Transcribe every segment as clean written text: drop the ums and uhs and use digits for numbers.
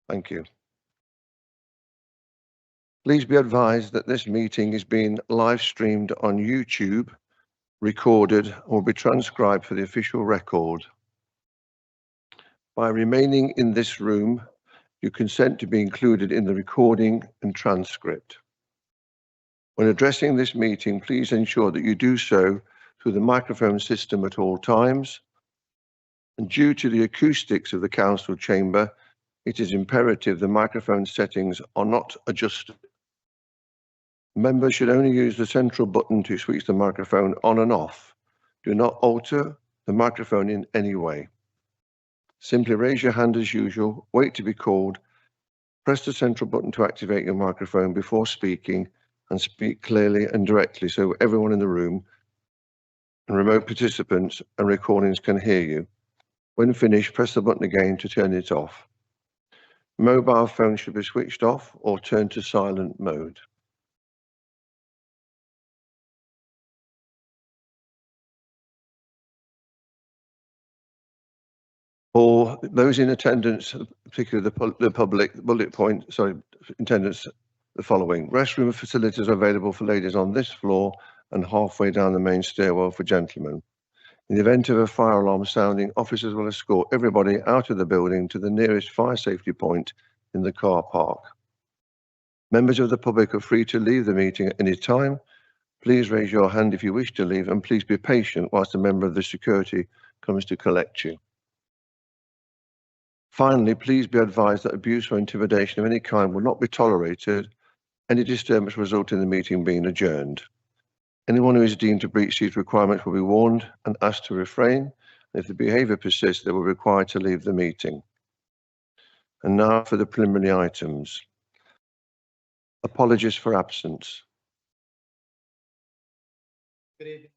Thank you. Please be advised that this meeting is being live streamed on YouTube, recorded, and will be transcribed for the official record. By remaining in this room, you consent to be included in the recording and transcript. When addressing this meeting, please ensure that you do so through the microphone system at all times. And due to the acoustics of the council chamber, it is imperative the microphone settings are not adjusted. Members should only use the central button to switch the microphone on and off. Do not alter the microphone in any way. Simply raise your hand as usual, wait to be called, press the central button to activate your microphone before speaking, and speak clearly and directly so everyone in the room and remote participants and recordings can hear you. When finished, press the button again to turn it off. Mobile phones should be switched off or turned to silent mode. For those in attendance, particularly the public, bullet point, attendance, the following. Restroom facilities are available for ladies on this floor and halfway down the main stairwell for gentlemen. In the event of a fire alarm sounding, officers will escort everybody out of the building to the nearest fire safety point in the car park. Members of the public are free to leave the meeting at any time. Please raise your hand if you wish to leave, and please be patient whilst a member of the security comes to collect you. Finally, please be advised that abuse or intimidation of any kind will not be tolerated. Any disturbance will result in the meeting being adjourned. Anyone who is deemed to breach these requirements will be warned and asked to refrain. If the behaviour persists, they will be required to leave the meeting. And now for the preliminary items. Apologies for absence. Good evening.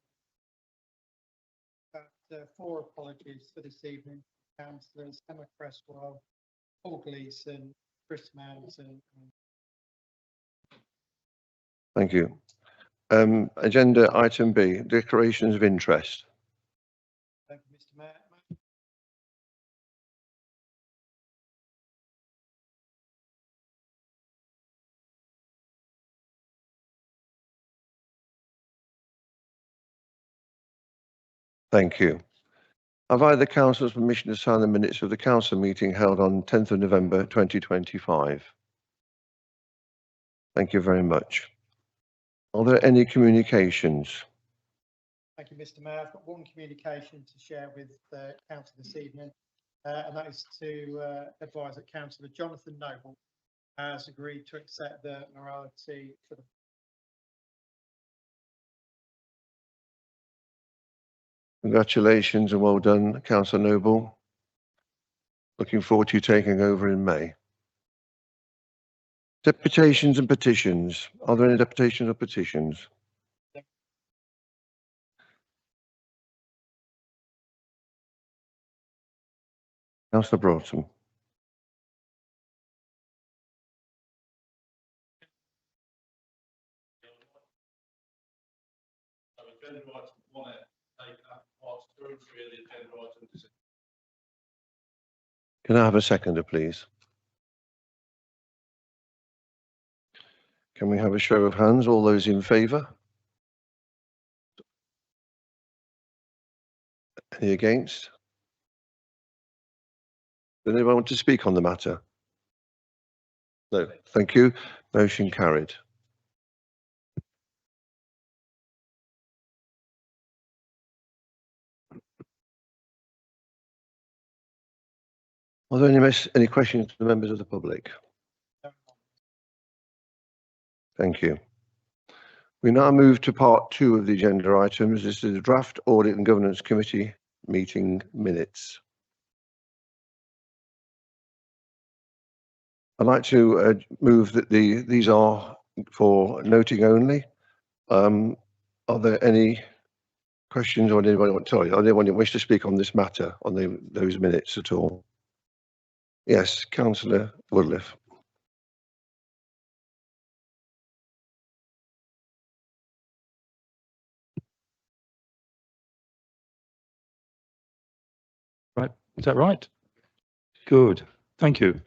4 apologies for this evening. Councillors Emma Cresswell, Paul Gleeson, Chris Mountain. Thank you. Agenda item B, declarations of interest. Thank you, Mr. Mayor. Thank you. Have I the council's permission to sign the minutes of the council meeting held on 10th of November 2025? Thank you very much. Are there any communications? Thank you, Mr. Mayor. I've got one communication to share with the council this evening, and that is to advise that Councillor Jonathan Noble has agreed to accept the morality for the Congratulations and well done, Councillor Noble. Looking forward to you taking over in May. Deputations and petitions. Are there any deputations or petitions? Councillor Broughton. Can I have a seconder, please? Can we have a show of hands? All those in favour? Any against? Does anyone want to speak on the matter? No, thank you. Motion carried. Are there any questions to the members of the public? Thank you. We now move to part 2 of the agenda items. This is the draft audit and governance committee meeting minutes. I'd like to move that these are for noting only. Are there any questions or anybody want to anyone wish to speak on this matter on those minutes at all? Yes, Councillor Woodliff. Right, is that right? Good, thank you.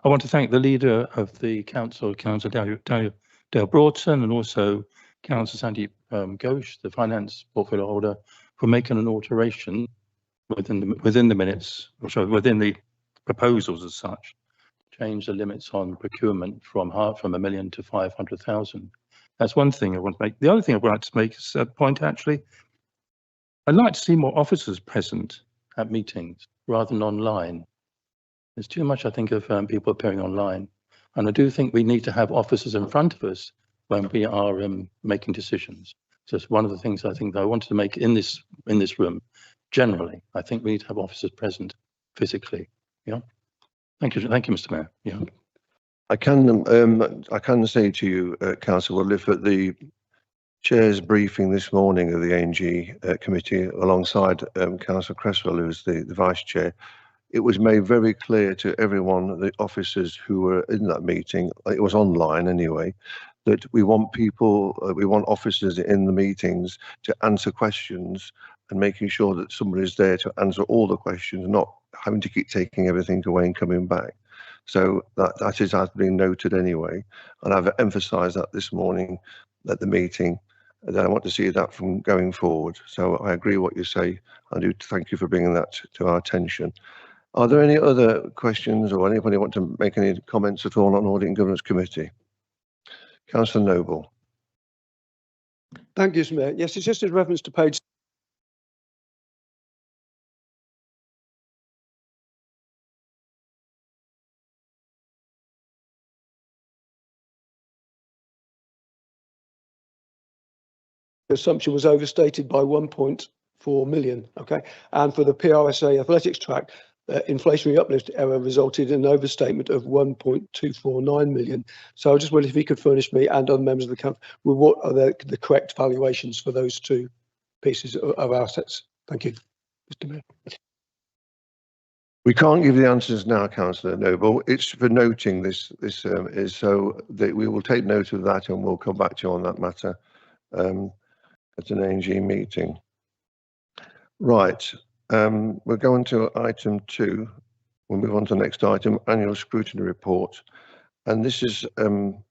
I want to thank the leader of the council, Councillor Dale Broughton, and also Councillor Sandy Ghosh, the finance portfolio holder, for making an alteration within the minutes, or sorry, within the proposals as such, change the limits on procurement from $1 million to 500,000. That's one thing I want to make. The other thing I would like to make is a point, actually. I'd like to see more officers present at meetings rather than online. There's too much, I think, of people appearing online. And I do think we need to have officers in front of us when we are making decisions. So it's one of the things I think that I wanted to make in this room. Generally, I think we need to have officers present physically. Yeah. Thank you, Mr. Mayor. Yeah. I can say to you, Councillor Williff, at the Chair's briefing this morning of the ANG committee, alongside Councillor Cresswell, who is the Vice Chair, it was made very clear to everyone, the officers who were in that meeting, it was online anyway, that we want officers in the meetings to answer questions and making sure that somebody is there to answer all the questions, not having to keep taking everything away and coming back. So that has been noted anyway, and I've emphasised that this morning at the meeting, that I want to see that from going forward. So I agree what you say. I do thank you for bringing that to our attention. Are there any other questions, or anybody want to make any comments at all on Audit and Governance Committee? Councillor Noble. Thank you, Mr. Mayor. Yes, it's just in reference to page the assumption was overstated by 1.4 million. Okay, and for the PRSA athletics track, inflationary uplift error resulted in an overstatement of 1.249 million. So I just wondered if you could furnish me and other members of the council with what are the correct valuations for those two pieces of assets. Thank you, Mr. Mayor. We can't give the answers now, Councillor Noble. It's for noting this is so that we will take note of that and we'll come back to you on that matter at an ANG meeting. Right. We're going to item 2. We'll move on to the next item, annual scrutiny report. And this is on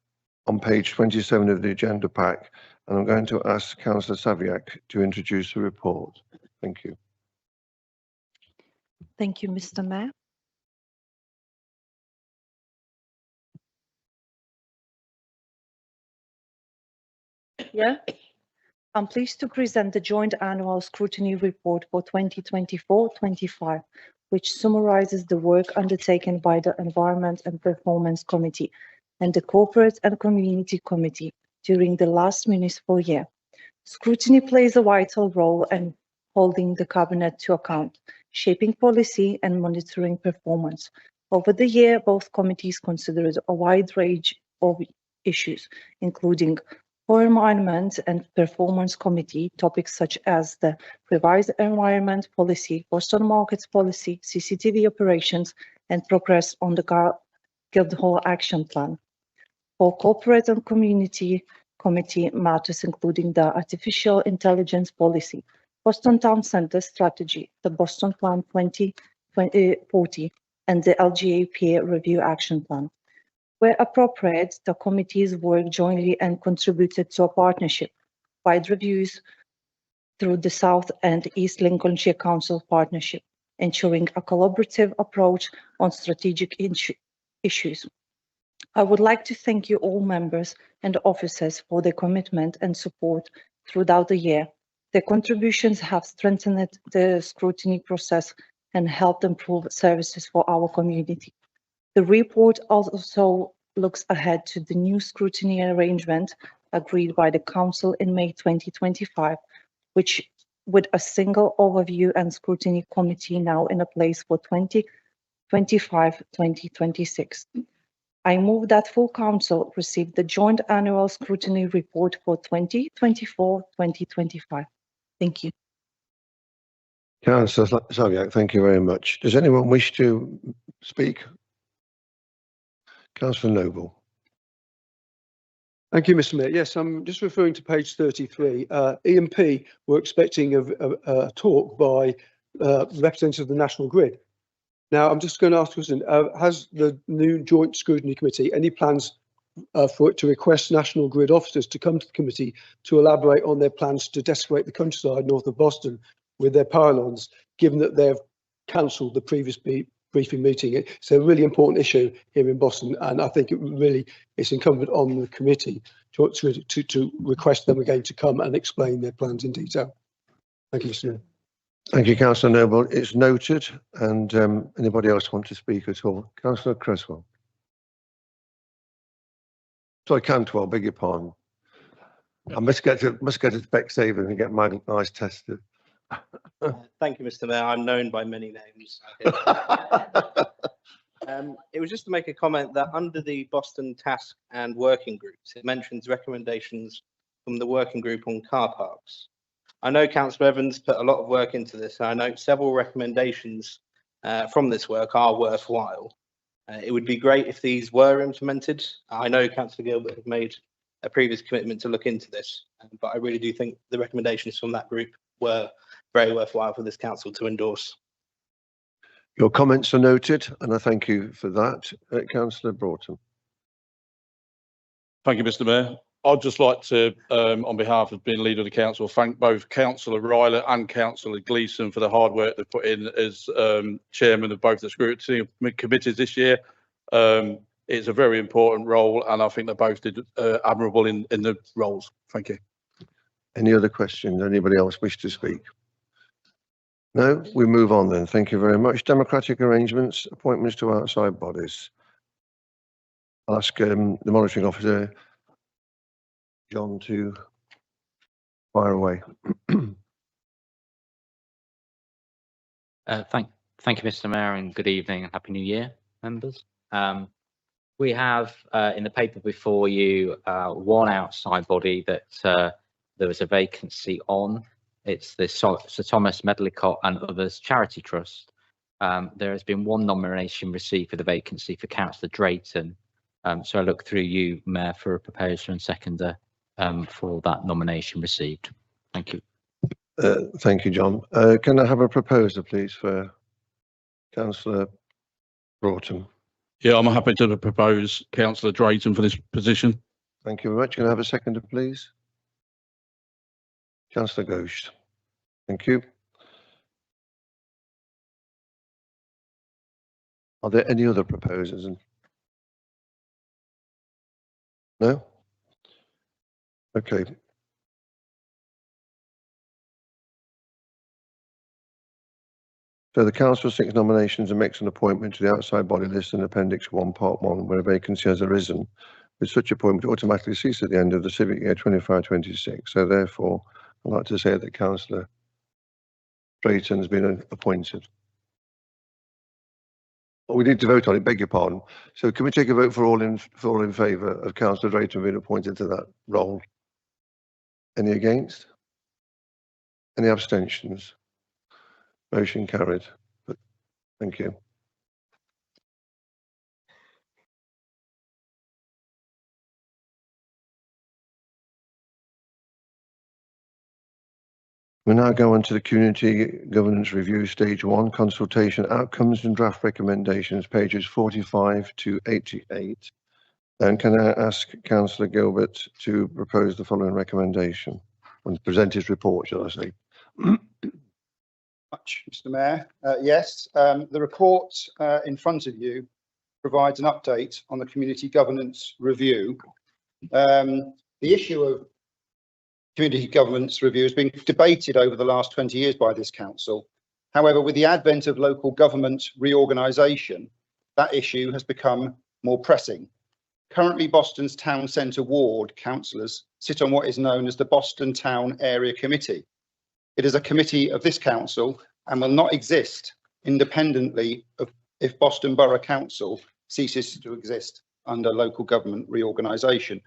page 27 of the agenda pack. And I'm going to ask Councillor Saviak to introduce the report. Thank you. Thank you, Mr. Mayor. Yeah. I'm pleased to present the joint annual scrutiny report for 2024-25, which summarizes the work undertaken by the Environment and Performance Committee and the Corporate and Community Committee during the last municipal year. Scrutiny plays a vital role in holding the Cabinet to account, shaping policy and monitoring performance. Over the year, both committees considered a wide range of issues, including for Environment and Performance Committee, topics such as the revised environment policy, Boston markets policy, CCTV operations, and progress on the Guildhall Action Plan. For Corporate and Community Committee, matters including the Artificial Intelligence Policy, Boston Town Centre Strategy, the Boston Plan 2040, and the LGA Peer Review Action Plan. Where appropriate, the committees worked jointly and contributed to a partnership, wide reviews through the South and East Lincolnshire Council partnership, ensuring a collaborative approach on strategic issues. I would like to thank you all members and officers for their commitment and support throughout the year. Their contributions have strengthened the scrutiny process and helped improve services for our community. The report also looks ahead to the new scrutiny arrangement agreed by the Council in May 2025, which with a single overview and scrutiny committee now in place for 2025-2026. I move that full Council receive the joint annual scrutiny report for 2024-2025. Thank you. Councillor Saviak, thank you very much. Does anyone wish to speak? Councillor Noble. Thank you, Mr. Mayor. Yes, I'm just referring to page 33. E&P were expecting a talk by representatives of the National Grid. Now, I'm just going to ask a question. Has the new Joint Scrutiny Committee any plans for it to request National Grid officers to come to the committee to elaborate on their plans to desecrate the countryside north of Boston with their pylons, given that they have cancelled the previous briefing meeting? It's a really important issue here in Boston, and I think it's incumbent on the committee to request them again to come and explain their plans in detail. Thank you, Mr. Mayor. Thank you, Councillor Noble. It's noted. And anybody else want to speak at all? Councillor Cresswell. Sorry, Cantwell, beg your pardon. I must get to Specsavers and get my eyes tested. Thank you, Mr. Mayor. I'm known by many names. It was just to make a comment that under the Boston task and working groups, it mentions recommendations from the working group on car parks. I know Councillor Evans put a lot of work into this, and I know several recommendations from this work are worthwhile. It would be great if these were implemented. I know Councillor Gilbert had made a previous commitment to look into this, but I really do think the recommendations from that group were very worthwhile for this council to endorse. Your comments are noted, and I thank you for that. Councillor Broughton. Thank you, Mr. Mayor. I'd just like to, on behalf of being leader of the council, thank both Councillor Ryler and Councillor Gleeson for the hard work they've put in as chairman of both the scrutiny committees this year. It's a very important role, and I think they both did admirable in the roles. Thank you. Any other questions? Anybody else wish to speak? No, we move on then. Thank you very much. Democratic arrangements, appointments to outside bodies. I'll ask the monitoring officer, John, to fire away. Thank you, Mr. Mayor, and good evening and Happy New Year, members. We have in the paper before you one outside body that there was a vacancy on. It's the Sir Thomas Medlicott and Others Charity Trust. There has been one nomination received for the vacancy for Councillor Drayton. So I look through you, Mayor, for a proposer and seconder for that nomination received. Thank you. Thank you, John. Can I have a proposer, please, for Councillor Broughton? Yeah, I'm happy to propose Councillor Drayton for this position. Thank you very much. Can I have a seconder, please? Councillor Ghost. Thank you. Are there any other proposers? No? Okay. So the council seeks nominations and makes an appointment to the outside body list in Appendix 1, Part 1, where a vacancy has arisen, with such appointment automatically cease at the end of the civic year 25-26. So therefore, I'd like to say that Councillor Drayton has been appointed. We need to vote on it, beg your pardon. So can we take a vote for all in favour of Councillor Drayton being appointed to that role? Any against? Any abstentions? Motion carried. Thank you. We now go on to the Community Governance Review Stage 1, Consultation Outcomes and Draft Recommendations, pages 45 to 88. And can I ask Councillor Gilbert to propose the following recommendation and present his report, shall I say? Much, Mr. Mayor. Yes, the report in front of you provides an update on the Community Governance Review. The issue of Community Governance Review has been debated over the last 20 years by this council. However, with the advent of local government reorganisation, that issue has become more pressing. Currently, Boston's Town Centre Ward councillors sit on what is known as the Boston Town Area Committee. It is a committee of this council and will not exist independently of if Boston Borough Council ceases to exist under local government reorganisation.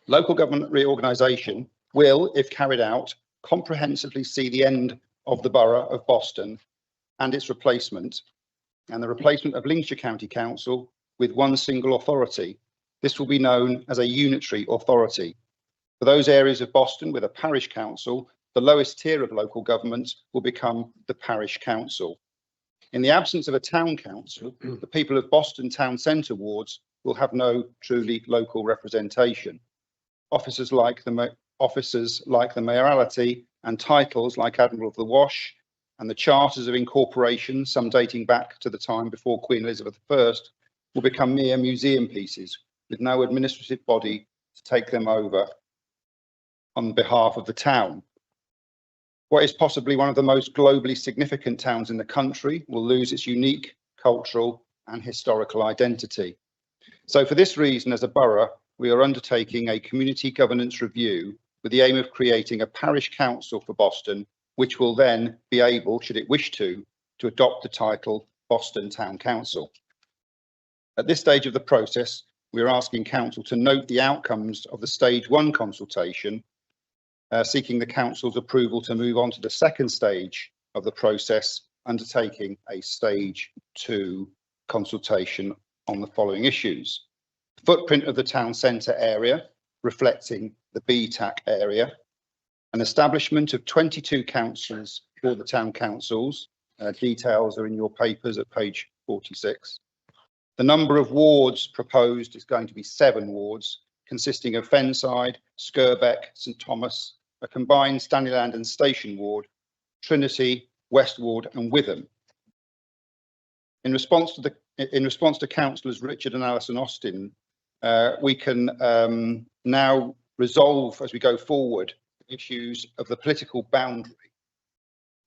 Local government reorganisation will, if carried out, comprehensively see the end of the Borough of Boston and its replacement, and the replacement of Lincolnshire County Council with one single authority. This will be known as a unitary authority. For those areas of Boston with a parish council, the lowest tier of local government will become the parish council. In the absence of a town council, the people of Boston Town Centre wards will have no truly local representation. Officers like the mayoralty and titles like Admiral of the Wash and the charters of incorporation, some dating back to the time before Queen Elizabeth I, will become mere museum pieces with no administrative body to take them over on behalf of the town. What is possibly one of the most globally significant towns in the country will lose its unique cultural and historical identity. So for this reason, as a borough, we are undertaking a community governance review with the aim of creating a parish council for Boston, which will then be able, should it wish to adopt the title Boston Town Council. At this stage of the process, we are asking council to note the outcomes of the stage 1 consultation, seeking the council's approval to move on to the second stage of the process, undertaking a stage 2 consultation on the following issues: the footprint of the town centre area, reflecting the BTAC area, an establishment of 22 councillors for the town councils. Details are in your papers at page 46. The number of wards proposed is going to be 7 wards, consisting of Fenside, Skirbeck, St Thomas, a combined Stanleyland and Station ward, Trinity, West Ward and Witham. In response to councillors Richard and Alison Austin, we can now resolve as we go forward issues of the political boundary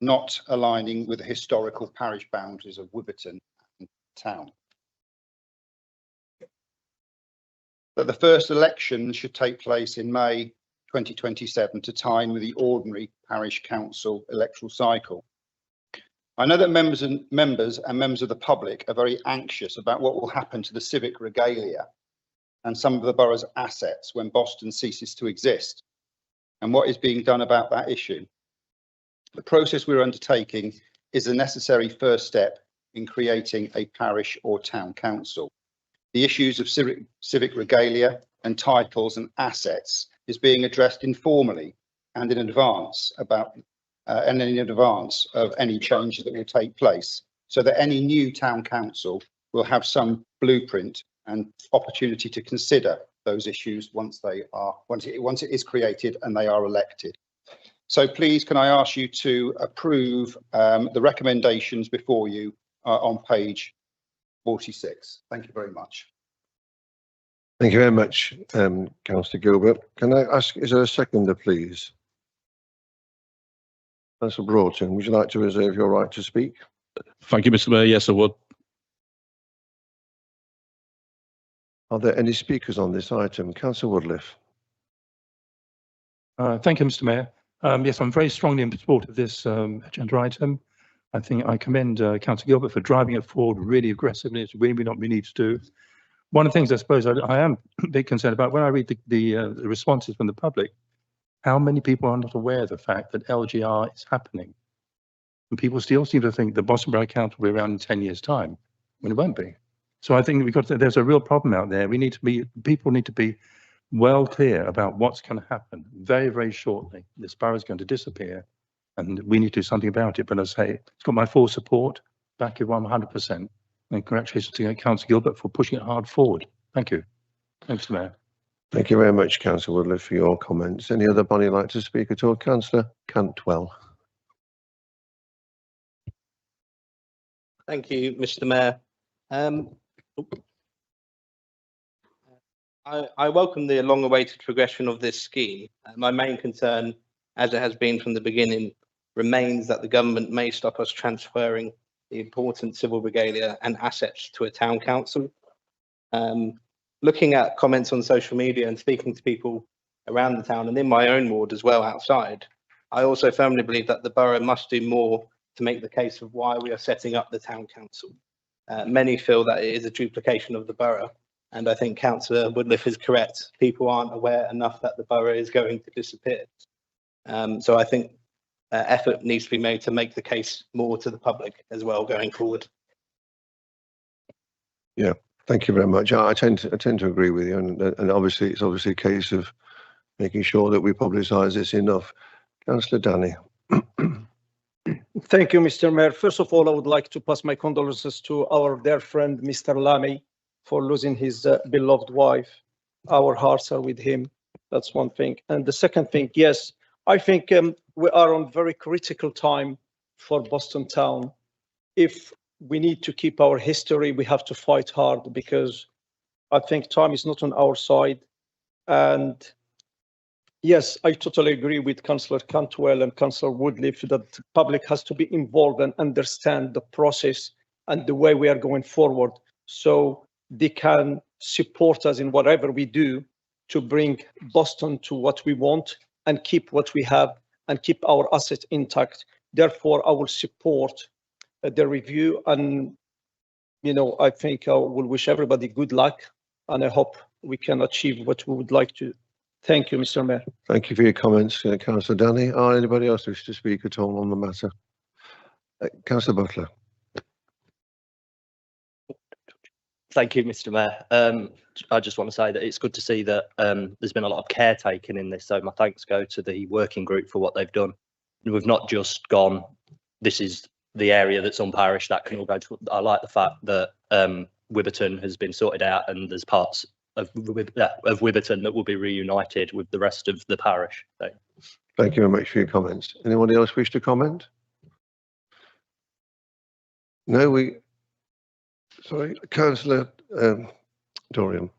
not aligning with the historical parish boundaries of Witherton and town. That the first election should take place in May 2027 to time with the ordinary parish council electoral cycle. I know that members of the public are very anxious about what will happen to the civic regalia and some of the borough's assets when Boston ceases to exist, and what is being done about that issue. The process we're undertaking is a necessary first step in creating a parish or town council. The issues of civic regalia and titles and assets is being addressed informally and in advance of any changes that will take place, so that any new town council will have some blueprint and opportunity to consider those issues once it is created and they are elected. So please, can I ask you to approve the recommendations before you on page 46. Thank you very much. Thank you very much, Councillor Gilbert. Can I ask, is there a seconder, please? Councillor Broughton, would you like to reserve your right to speak? Thank you, Mr. Mayor. Yes, I would. Are there any speakers on this item? Councillor Woodliff. Thank you, Mr. Mayor. Yes, I'm very strongly in support of this agenda item. I think I commend Councillor Gilbert for driving it forward really aggressively. It's really what we need to do. One of the things I suppose I am a bit concerned about when I read the responses from the public, how many people are not aware of the fact that LGR is happening? And people still seem to think the Boston Borough Council will be around in 10 years' time, when it won't be. So I think there's a real problem out there. People need to be well clear about what's going to happen very, very shortly. This borough is going to disappear and we need to do something about it. But as I say, it's got my full support, back you 100%. And congratulations to Councillor Gilbert for pushing it hard forward. Thank you. Thanks, Mr. Mayor. Thank you very much, Councillor Woodliff, for your comments. Any other body like to speak at all? Councillor Cantwell. Thank you, Mr. Mayor. I welcome the long-awaited progression of this scheme. My main concern, as it has been from the beginning, remains that the government may stop us transferring the important civil regalia and assets to a town council. Looking at comments on social media and speaking to people around the town and in my own ward as well outside, I also firmly believe that the borough must do more to make the case of why we are setting up the town council. Many feel that it is a duplication of the borough, and I think Councillor Woodliff is correct. People aren't aware enough that the borough is going to disappear. So I think effort needs to be made to make the case more to the public as well going forward. Yeah, thank you very much. I tend to agree with you, and obviously it's a case of making sure that we publicise this enough. Councillor Danny. Thank you, Mr. Mayor. First of all, I would like to pass my condolences to our dear friend, Mr. Lamy, for losing his beloved wife. Our hearts are with him. That's one thing. And the second thing, yes, I think we are on very critical time for Boston Town. If we need to keep our history, we have to fight hard, because I think time is not on our side. And yes, I totally agree with Councillor Cantwell and Councillor Woodliffe that the public has to be involved and understand the process and the way we are going forward, so they can support us in whatever we do to bring Boston to what we want and keep what we have and keep our assets intact. Therefore, I will support the review, and I think I will wish everybody good luck, and I hope we can achieve what we would like to. Thank you, Mr. Mayor. Thank you for your comments, Councillor Danny. Are anybody else wish to speak at all on the matter? Councillor Butler. Thank you, Mr. Mayor. I just want to say that it's good to see that there's been a lot of care taken in this. So my thanks go to the working group for what they've done. We've not just gone, this is the area that's unparished, that can all go to. I like the fact that Wibberton has been sorted out, and there's parts of Wibberton that will be reunited with the rest of the parish. So. Thank you very much for your comments. Anyone else wish to comment? No, sorry, Councillor Dorian.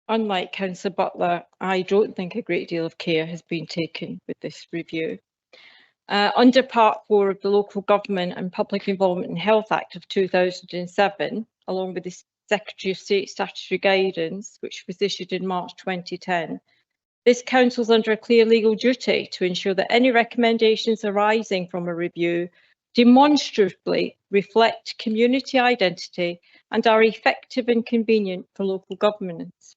Unlike Councillor Butler, I don't think a great deal of care has been taken with this review. Under Part 4 of the Local Government and Public Involvement in Health Act of 2007, along with the Secretary of State statutory guidance, which was issued in March 2010, this council is under a clear legal duty to ensure that any recommendations arising from a review demonstrably reflect community identity and are effective and convenient for local governance.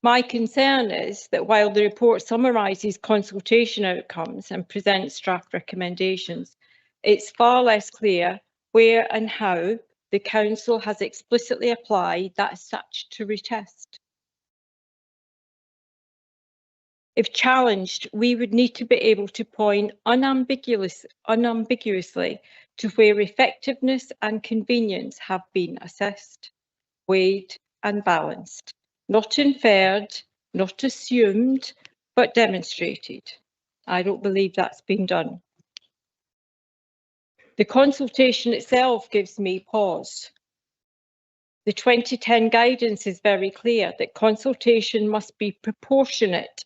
My concern is that while the report summarises consultation outcomes and presents draft recommendations, it's far less clear where and how the council has explicitly applied that statutory test. If challenged, we would need to be able to point unambiguously to where effectiveness and convenience have been assessed, weighed and balanced. Not inferred, not assumed, but demonstrated. I don't believe that's been done. The consultation itself gives me pause. The 2010 guidance is very clear that consultation must be proportionate,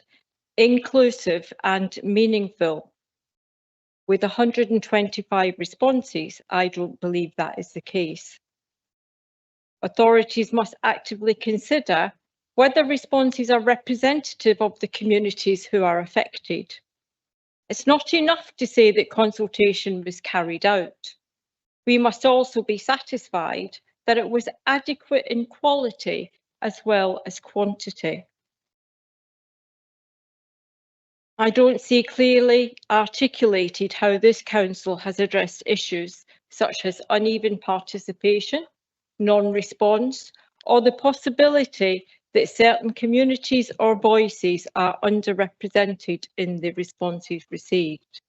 inclusive and meaningful. With 125 responses, I don't believe that is the case. Authorities must actively consider whether responses are representative of the communities who are affected. It's not enough to say that consultation was carried out. We must also be satisfied that it was adequate in quality as well as quantity. I don't see clearly articulated how this council has addressed issues such as uneven participation, non-response, or the possibility that certain communities or voices are underrepresented in the responses received.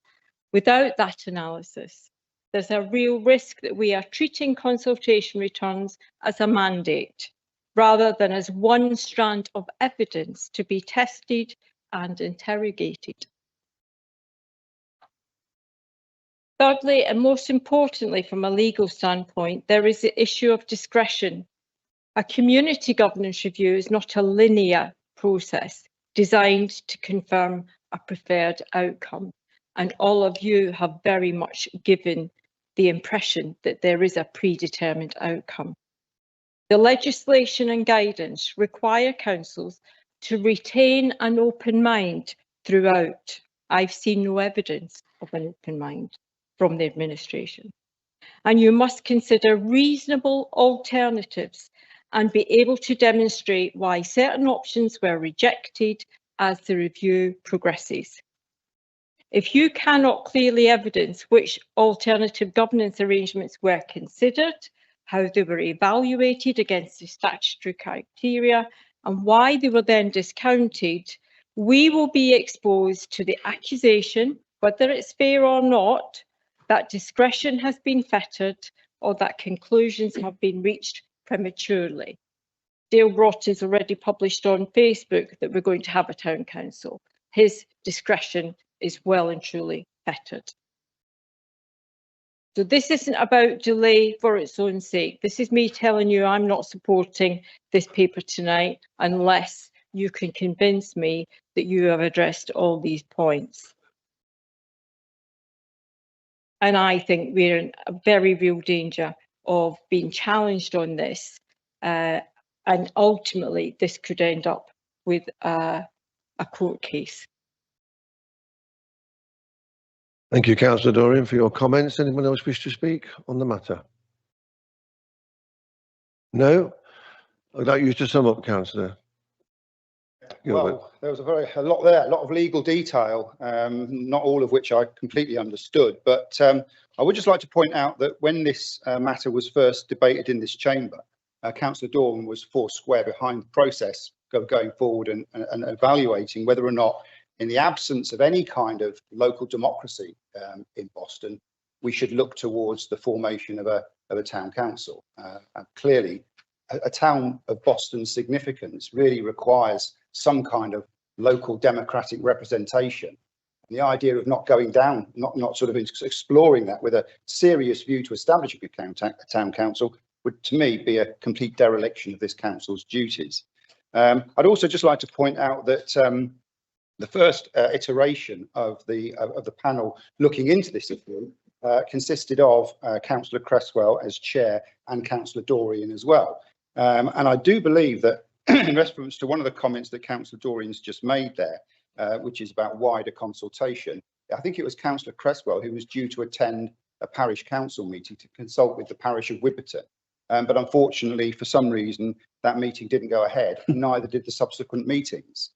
Without that analysis, there's a real risk that we are treating consultation returns as a mandate, rather than as one strand of evidence to be tested and interrogated. Thirdly, and most importantly from a legal standpoint, there is the issue of discretion. A community governance review is not a linear process designed to confirm a preferred outcome, and all of you have very much given the impression that there is a predetermined outcome. The legislation and guidance require councils to retain an open mind throughout. I've seen no evidence of an open mind from the administration. And you must consider reasonable alternatives and be able to demonstrate why certain options were rejected as the review progresses. If you cannot clearly evidence which alternative governance arrangements were considered, how they were evaluated against the statutory criteria, and why they were then discounted, we will be exposed to the accusation, whether it's fair or not, that discretion has been fettered or that conclusions have been reached prematurely. Dale Broughton has already published on Facebook that we're going to have a town council. His discretion is well and truly fettered. So this isn't about delay for its own sake. This is me telling you I'm not supporting this paper tonight unless you can convince me that you have addressed all these points. And I think we're in a very real danger of being challenged on this. And ultimately, this could end up with a court case. Thank you, Councillor Dorian, for your comments. Anyone else wish to speak on the matter? No? I'd like you to sum up, Councillor. Well, there was a lot there, a lot of legal detail, not all of which I completely understood. But I would just like to point out that when this matter was first debated in this chamber, Councillor Dorian was four square behind the process going forward and evaluating whether or not, in the absence of any kind of local democracy in Boston, we should look towards the formation of a town council. Clearly, a town of Boston's significance really requires some kind of local democratic representation. And the idea of not going down, not sort of exploring that with a serious view to establishing a town council would, to me, be a complete dereliction of this council's duties. I'd also just like to point out that the first iteration of the panel looking into this issue consisted of Councillor Cresswell as chair and Councillor Dorian as well. And I do believe that in reference to one of the comments that Councillor Dorian's just made there, which is about wider consultation, I think it was Councillor Cresswell who was due to attend a parish council meeting to consult with the parish of Wibberton. But unfortunately, for some reason, that meeting didn't go ahead, neither did the subsequent meetings.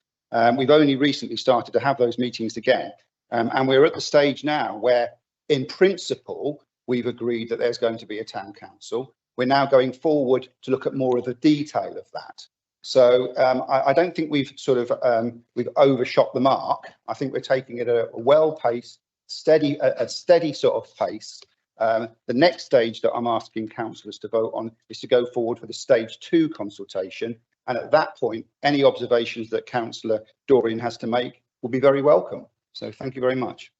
We've only recently started to have those meetings again. And we're at the stage now where, in principle, we've agreed that there's going to be a town council. We're now going forward to look at more of the detail of that. So I don't think we've sort of we've overshot the mark. I think we're taking it at a well-paced, steady sort of pace. The next stage that I'm asking councillors to vote on is to go forward for the stage 2 consultation. And at that point, any observations that Councillor Dorian has to make will be very welcome. So thank you very much.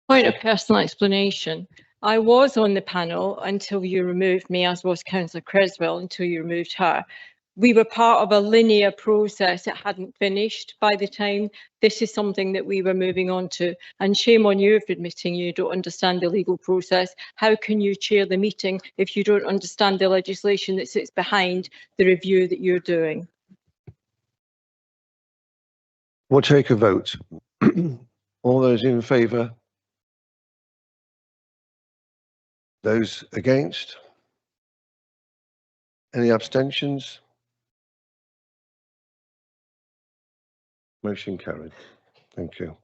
Point of personal explanation. I was on the panel until you removed me, as was Councillor Creswell until you removed her. We were part of a linear process. It hadn't finished by the time this is something that we were moving on to. And shame on you for admitting you don't understand the legal process. How can you chair the meeting if you don't understand the legislation that sits behind the review that you're doing? We'll take a vote. All those in favour? Those against? Any abstentions? Motion carried. Thank you.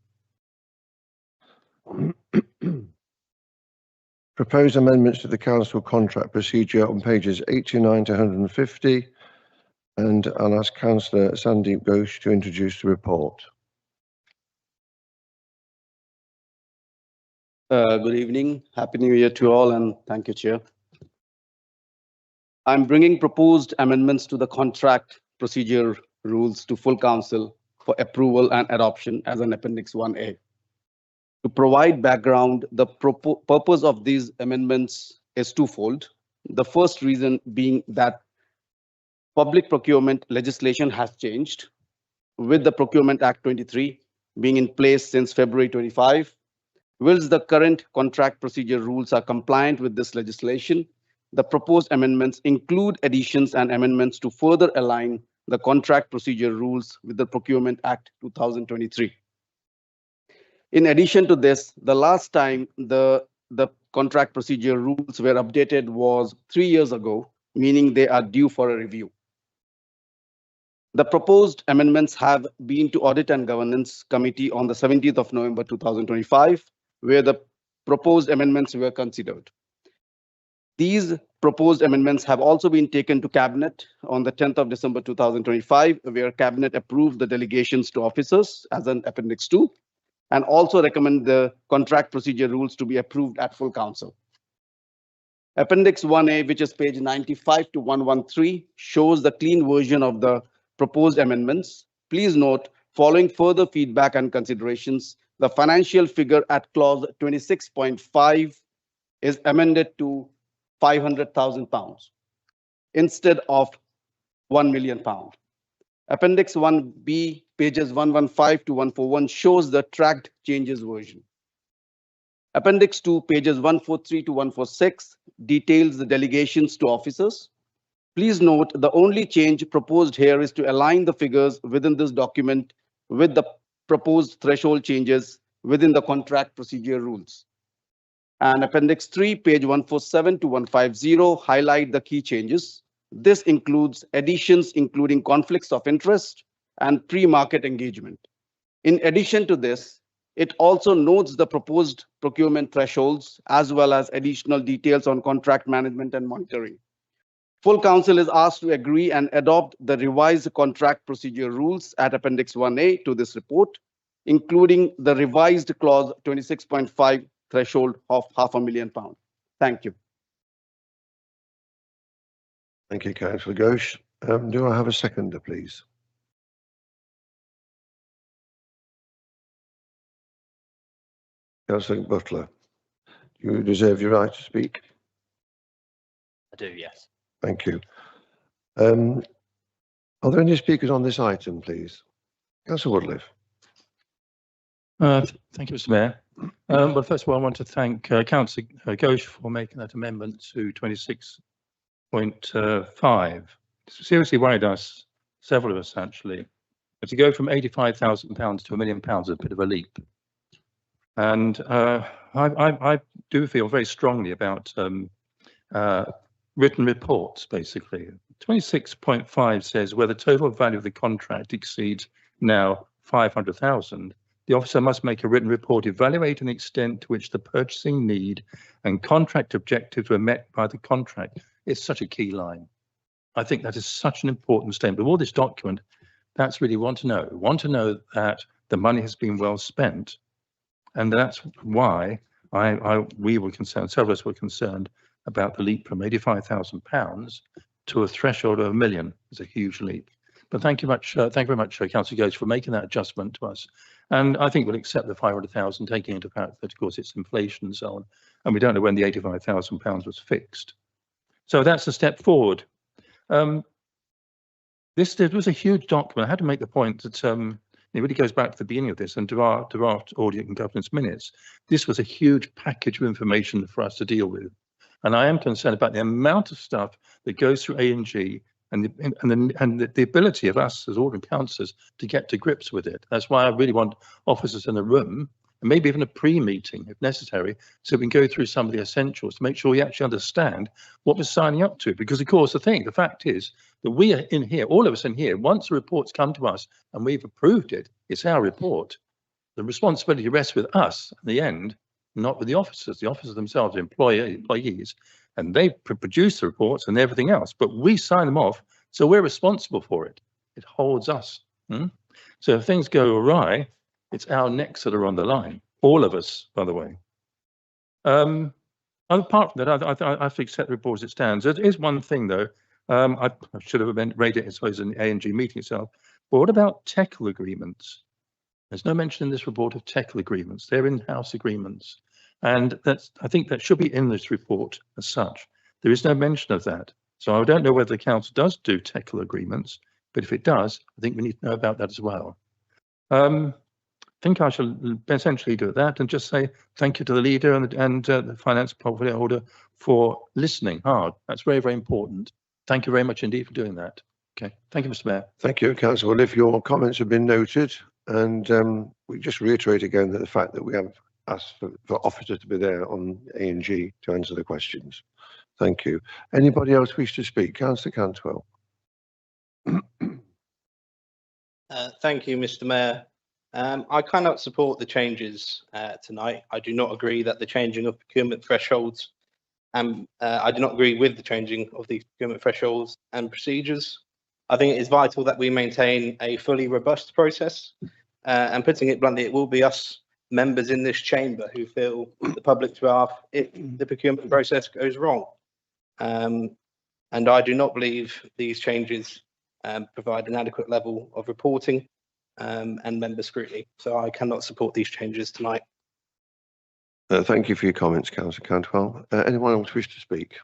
Proposed amendments to the council contract procedure on pages 89 to 150. And I'll ask Councillor Sandeep Ghosh to introduce the report. Good evening. Happy New Year to all, and thank you, Chair. I'm bringing proposed amendments to the contract procedure rules to full council for approval and adoption as an Appendix 1A. To provide background, the purpose of these amendments is twofold. The first reason being that public procurement legislation has changed, with the Procurement Act 23 being in place since February 25. Whilst the current contract procedure rules are compliant with this legislation, the proposed amendments include additions and amendments to further align the contract procedure rules with the Procurement Act 2023. In addition to this, the last time the contract procedure rules were updated was 3 years ago, meaning they are due for a review. The proposed amendments have been to Audit and Governance Committee on the 17th of November 2025, where the proposed amendments were considered. These proposed amendments have also been taken to Cabinet on the 10th of December 2025, where Cabinet approved the delegations to officers as an Appendix 2, and also recommend the contract procedure rules to be approved at full council. Appendix 1A, which is page 95 to 113, shows the clean version of the proposed amendments. Please note, following further feedback and considerations, the financial figure at clause 26.5 is amended to £500,000 instead of £1 million. Appendix 1B, pages 115 to 141, shows the tracked changes version. Appendix 2, pages 143 to 146, details the delegations to officers. Please note the only change proposed here is to align the figures within this document with the proposed threshold changes within the contract procedure rules. And Appendix 3, page 147 to 150, highlight the key changes. This includes additions including conflicts of interest and pre-market engagement. In addition to this, it also notes the proposed procurement thresholds as well as additional details on contract management and monitoring. Full council is asked to agree and adopt the revised contract procedure rules at Appendix 1A to this report, including the revised clause 26.5 threshold of £500,000. Thank you. Thank you, Councillor Ghosh. Do I have a seconder, please? Councillor Butler, you reserve your right to speak. I do, yes. Thank you. Are there any speakers on this item, please? Councillor Woodliff. Thank you, Mr. Mayor. But first of all, I want to thank Councillor Ghosh for making that amendment to 26.5. Seriously worried us, several of us actually. But to go from £85,000 to £1 million is a bit of a leap. And I do feel very strongly about written reports, basically. 26.5 says where the total value of the contract exceeds now 500,000, the officer must make a written report evaluating the extent to which the purchasing need and contract objectives were met by the contract. It's such a key line. I think that is such an important statement. Of all this document, that's really want to know that the money has been well spent. And that's why we were concerned, several of us were concerned about the leap from £85,000 to a threshold of £1 million. It's a huge leap. But thank you very much, Councillor Ghosh, for making that adjustment to us. And I think we'll accept the 500,000, taking into account that, of course, it's inflation and so on. And we don't know when the £85,000 was fixed. So that's a step forward. This was a huge document. I had to make the point that it really goes back to the beginning of this and to our audit and governance minutes. This was a huge package of information for us to deal with. And I am concerned about the amount of stuff that goes through A&G and the ability of us as audit councillors to get to grips with it. That's why I really want officers in the room, and maybe even a pre-meeting if necessary, so we can go through some of the essentials to make sure we actually understand what we're signing up to. Because of course, the fact is that we are in here, all of us in here, once the reports come to us and we've approved it, it's our report. The responsibility rests with us in the end, not with the officers. The officers themselves are employees, and they produce the reports and everything else, but we sign them off, so we're responsible for it. It holds us. So if things go awry, it's our necks that are on the line. All of us, by the way. Apart from that, I have to accept the report as it stands. There is one thing, though. I should have read it, I suppose, in the A&G meeting itself. But what about technical agreements? There's no mention in this report of technical agreements. They're in-house agreements. And I think that should be in this report as such. There is no mention of that. So I don't know whether the council does do technical agreements, but if it does, I think we need to know about that as well. I think I shall essentially do that and just say thank you to the leader and the finance portfolio holder for listening hard. That's very, very important. Thank you very much indeed for doing that. Okay, thank you, Mr. Mayor. Thank you, Councillor Woodliff. Your comments have been noted, and we just reiterate again that the fact that we have asked for officers to be there on A&G to answer the questions. Thank you. Anybody else wish to speak? Councillor Cantwell. Thank you, Mr. Mayor. I cannot support the changes tonight. I do not agree that the changing of procurement thresholds and I do not agree with the changing of the procurement thresholds and procedures. I think it is vital that we maintain a fully robust process, and putting it bluntly, it will be us members in this chamber who feel the public's behalf if the procurement process goes wrong. And I do not believe these changes provide an adequate level of reporting and member scrutiny. So I cannot support these changes tonight. Thank you for your comments, Councillor Cantwell. Anyone else wish to speak?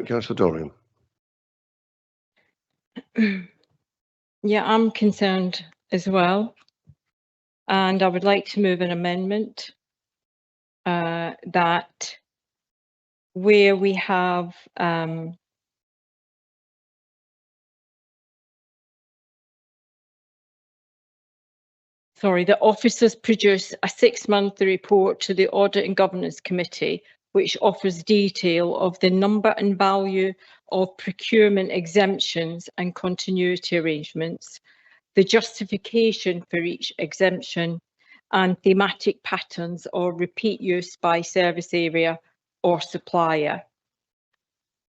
Councillor Dorian. Yeah, I'm concerned as well. And I would like to move an amendment that where we have the officers produce a 6-month report to the Audit and Governance Committee, which offers detail of the number and value of procurement exemptions and continuity arrangements, the justification for each exemption, and thematic patterns or repeat use by service area or supplier.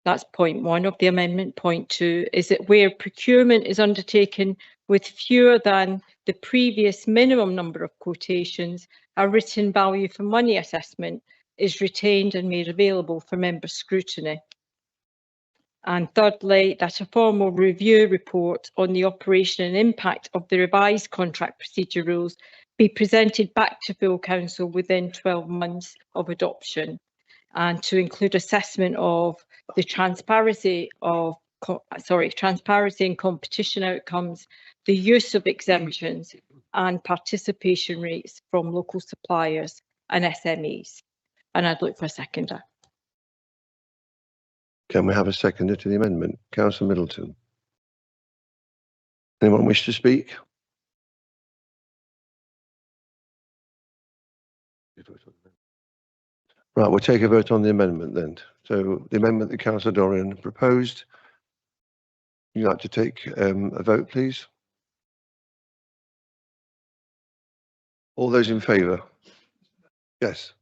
That's point 1 of the amendment. Point 2 is that where procurement is undertaken with fewer than the previous minimum number of quotations, a written value for money assessment is retained and made available for member scrutiny. And thirdly, that a formal review report on the operation and impact of the revised contract procedure rules be presented back to full council within 12 months of adoption, and to include assessment of the transparency and competition outcomes, the use of exemptions and participation rates from local suppliers and SMEs. And I'd look for a seconder. Can we have a seconder to the amendment? Councillor Middleton. Anyone wish to speak? Right, we'll take a vote on the amendment then. So the amendment that Councillor Dorian proposed, would you like to take a vote, please? All those in favour? Yes.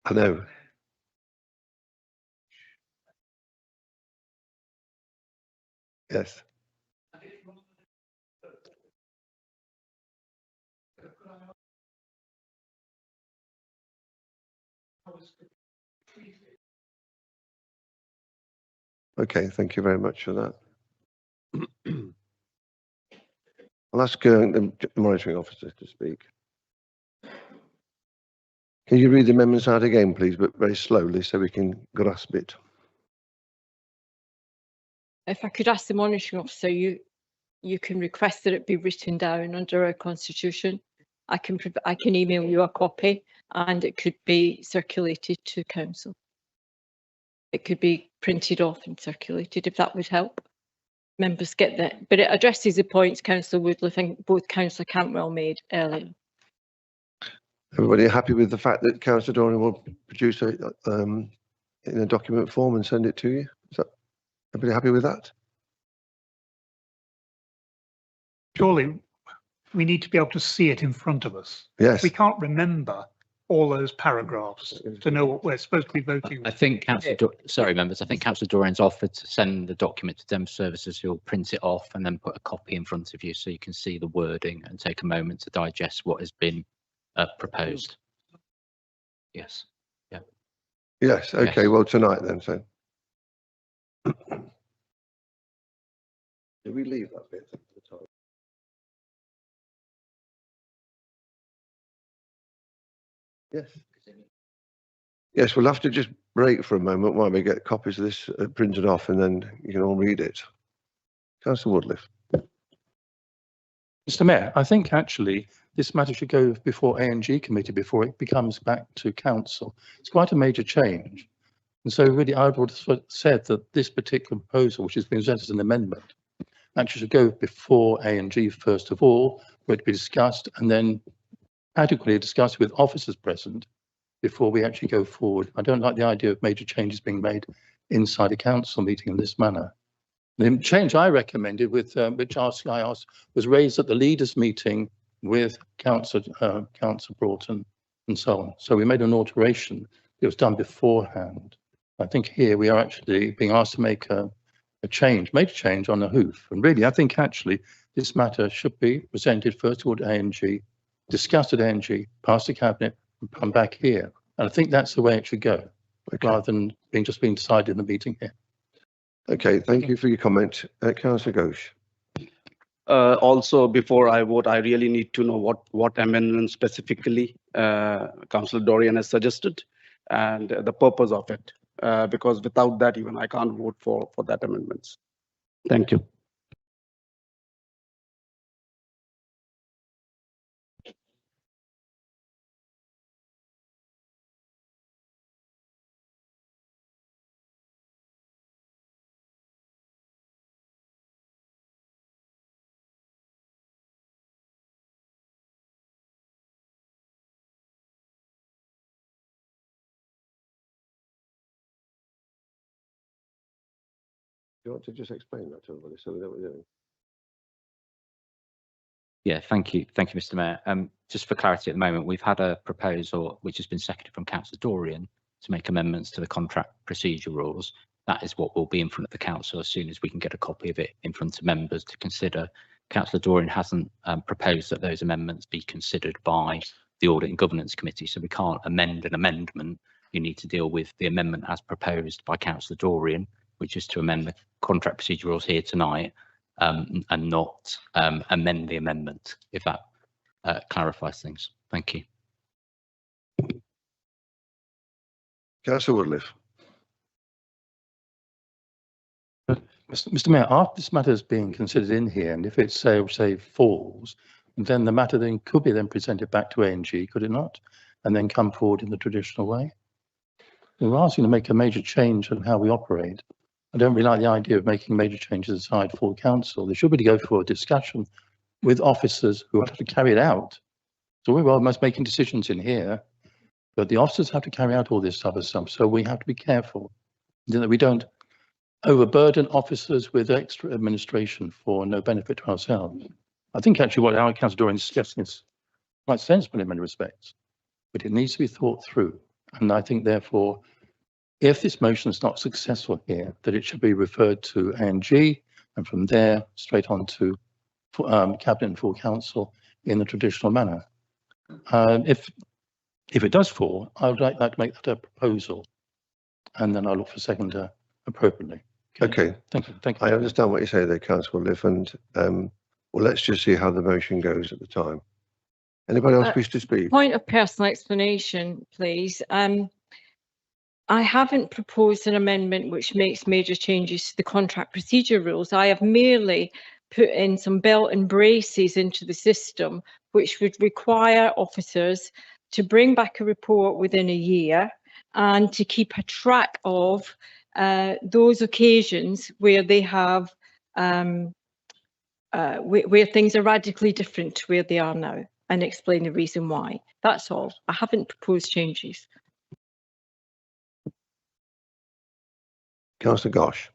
I know. Yes. Okay, thank you very much for that. I'll ask the monitoring officer to speak. Can you read the amendments out again, please, but very slowly so we can grasp it? If I could ask the monitoring officer, you can request that it be written down under our constitution. I can email you a copy, and it could be circulated to council. It could be printed off and circulated, if that would help. Members get that, but it addresses the points Councillor Woodliffe and both Councillor Cantwell made earlier. Everybody happy with the fact that Councillor Dorian will produce it in a document form and send it to you? Is that everybody happy with that? Surely we need to be able to see it in front of us. Yes. We can't remember all those paragraphs to know what we're supposed to be voting. I think sorry, members, I think Councillor Dorian's offered to send the document to Dem Services, who'll print it off and then put a copy in front of you so you can see the wording and take a moment to digest what has been proposed. Yes. Yeah. Yes. Okay. Yes. Well, tonight then. So. Did we leave that bit at the top? Yes. Yes, we'll have to just break for a moment while we get copies of this printed off, and then you can all read it. Councillor Woodliffe. Mr. Mayor, I think actually this matter should go before A&G committee before it becomes back to council. It's quite a major change. And so really I would have said that this particular proposal, which has been presented as an amendment, actually should go before A&G first of all, where it be discussed and then adequately discussed with officers present before we actually go forward. I don't like the idea of major changes being made inside a council meeting in this manner. The change I recommended, with which I asked, was raised at the leaders' meeting with Councillor Broughton and so on. So we made an alteration. It was done beforehand. I think here we are actually being asked to make a major change on the hoof. And really, I think actually this matter should be presented first to ANG, discussed at ANG, passed to Cabinet, and come back here. And I think that's the way it should go, rather than just being decided in the meeting here. Okay, thank you for your comment. Councillor Ghosh. Also, before I vote, I really need to know what amendment specifically Councillor Dorian has suggested and the purpose of it, because without that, even I can't vote for that amendments. Thank you. Do you want to just explain that to everybody so we know what we're doing? Yeah, thank you. Thank you, Mr. Mayor. Just for clarity at the moment, we've had a proposal which has been seconded from Councillor Dorian to make amendments to the contract procedure rules. That is what will be in front of the council as soon as we can get a copy of it in front of members to consider. Councillor Dorian hasn't proposed that those amendments be considered by the Audit and Governance Committee, so we can't amend an amendment. You need to deal with the amendment as proposed by Councillor Dorian, which is to amend the contract procedure rules here tonight. And not amend the amendment, if that clarifies things. Thank you. Councillor Woodliff. Mr. Mayor, after this matter is being considered in here, and if it say falls, then the matter then could be then presented back to ANG, could it not? And then come forward in the traditional way. We're asking to make a major change in how we operate. I don't really like the idea of making major changes aside for council. There should be to go for a discussion with officers who have to carry it out. So we're almost making decisions in here, but the officers have to carry out all this other stuff. So we have to be careful that we don't overburden officers with extra administration for no benefit to ourselves. I think actually what our Councillor Dorian is suggesting is quite sensible in many respects, but it needs to be thought through. And I think therefore, if this motion is not successful here, that it should be referred to ANG and from there straight on to Cabinet and full council in the traditional manner. If it does fall, I would like to make that a proposal, and then I'll look for seconder appropriately. Okay. Thank you. Thank you. I understand what you say there, Councillor Woodliff, and well, let's just see how the motion goes at the time. Anybody else wish to speak? Point of personal explanation, please. I haven't proposed an amendment which makes major changes to the contract procedure rules. I have merely put in some belt and braces into the system, which would require officers to bring back a report within a year and to keep a track of those occasions where they have where things are radically different to where they are now, and explain the reason why. That's all. I haven't proposed changes. Councillor Gosh.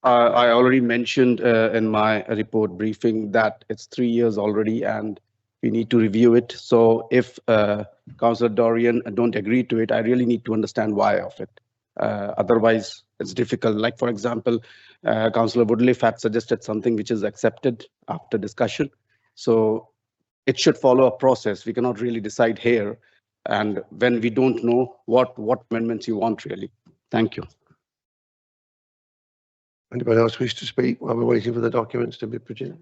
I already mentioned in my report briefing that it's 3 years already and we need to review it. So if Councillor Dorian don't agree to it, I really need to understand why of it. Otherwise, it's difficult. Like, for example, Councillor Woodliff had suggested something which is accepted after discussion. So it should follow a process. We cannot really decide here. And when we don't know what amendments you want really. Thank you. Anybody else wish to speak while we're waiting for the documents to be produced?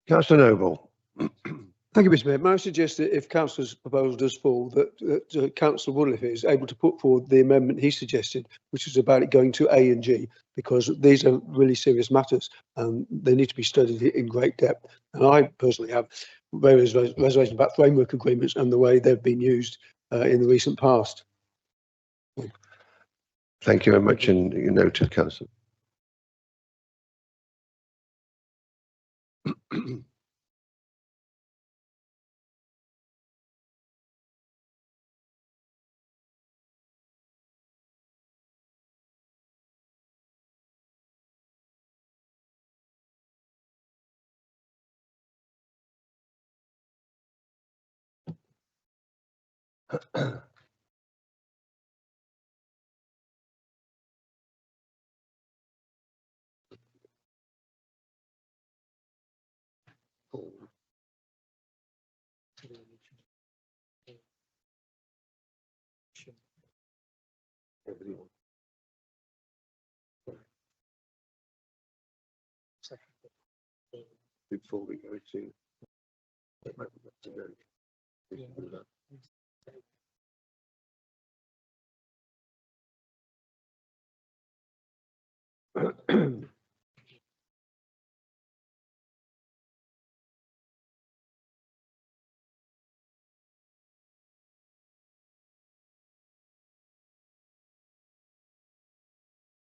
Councillor Noble. Thank you, Mr. Mayor. May I suggest that if Councillor's proposal does fall, that Councillor Woodliff is able to put forward the amendment he suggested, which is about it going to ANG, because these are really serious matters and they need to be studied in great depth. And I personally have various reservations about framework agreements and the way they've been used in the recent past. Thank you very much, and you noted, Councillor. Before we go to.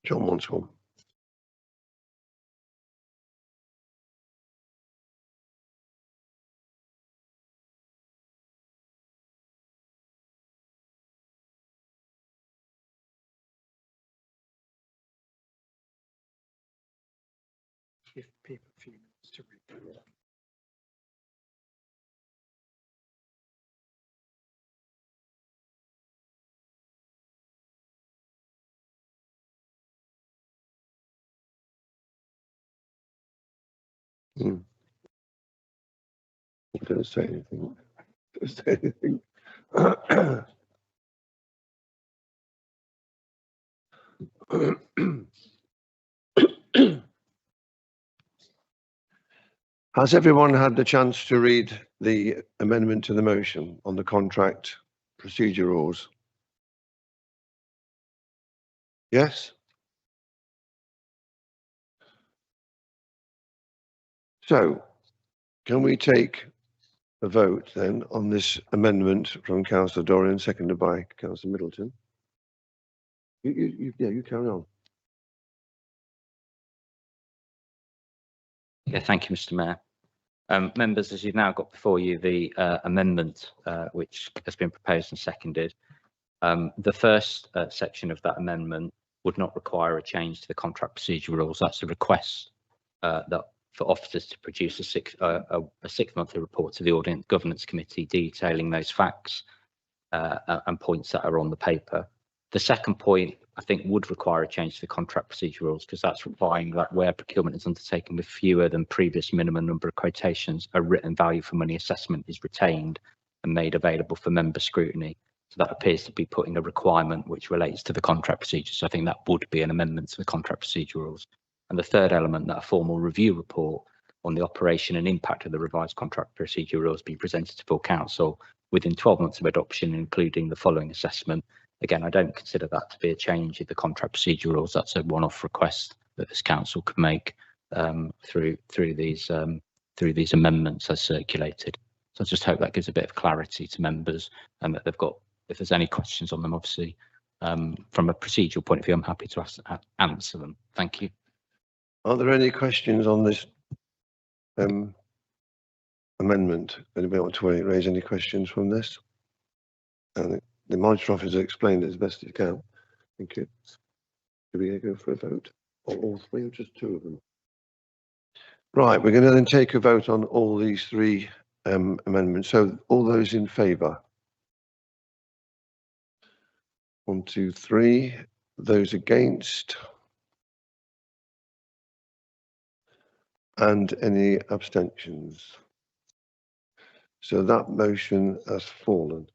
John wants one. Give people a few minutes to read. I'm going to say anything. Say anything. Has everyone had the chance to read the amendment to the motion on the contract procedure rules? Yes? So, can we take a vote then on this amendment from Councillor Dorian, seconded by Councillor Middleton? You carry on. Yeah, thank you, Mr. Mayor. Members, as you've now got before you the amendment which has been proposed and seconded. The first section of that amendment would not require a change to the contract procedure rules. That's a request that for officers to produce a six-monthly report to the Audit and Governance Committee detailing those facts and points that are on the paper. The second point, I think, would require a change to the contract procedure rules because that's requiring that where procurement is undertaken with fewer than previous minimum number of quotations, a written value for money assessment is retained and made available for member scrutiny. So that appears to be putting a requirement which relates to the contract procedure. So I think that would be an amendment to the contract procedure rules. And the third element, that a formal review report on the operation and impact of the revised contract procedure rules be presented to full council within 12 months of adoption, including the following assessment. Again, I don't consider that to be a change in the contract procedure rules. That's a one-off request that this council could make through these amendments as circulated. So I just hope that gives a bit of clarity to members and that they've got, if there's any questions on them, obviously, from a procedural point of view, I'm happy to answer them. Thank you. Are there any questions on this amendment? Anybody want to raise any questions from this? And the monitor officer explained it as best he can. Thank you. Do we go for a vote? Or all three or just two of them? Right, we're going to then take a vote on all these three amendments. So all those in favour? 1, 2, 3. Those against? And any abstentions? So that motion has fallen.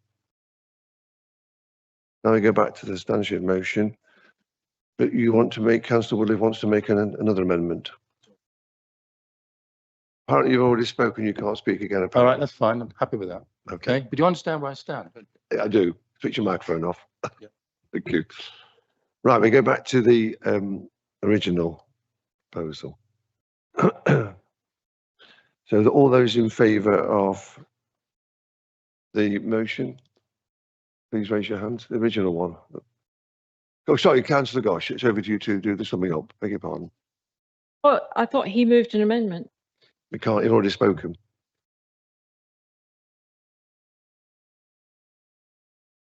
Now we go back to the substantive motion, but you want to make, Councillor Woodley wants to make another amendment. Apparently you've already spoken, you can't speak again. Apparently. All right, that's fine. I'm happy with that. Okay. But do you understand where I stand? I do. Switch your microphone off. Yeah. Thank you. Right, we go back to the original proposal. So all those in favour of the motion, please raise your hands. The original one. Oh, sorry, Councillor Gosh, it's over to you to do the summing up. Beg your pardon. Well, I thought he moved an amendment. We can't, you've already spoken.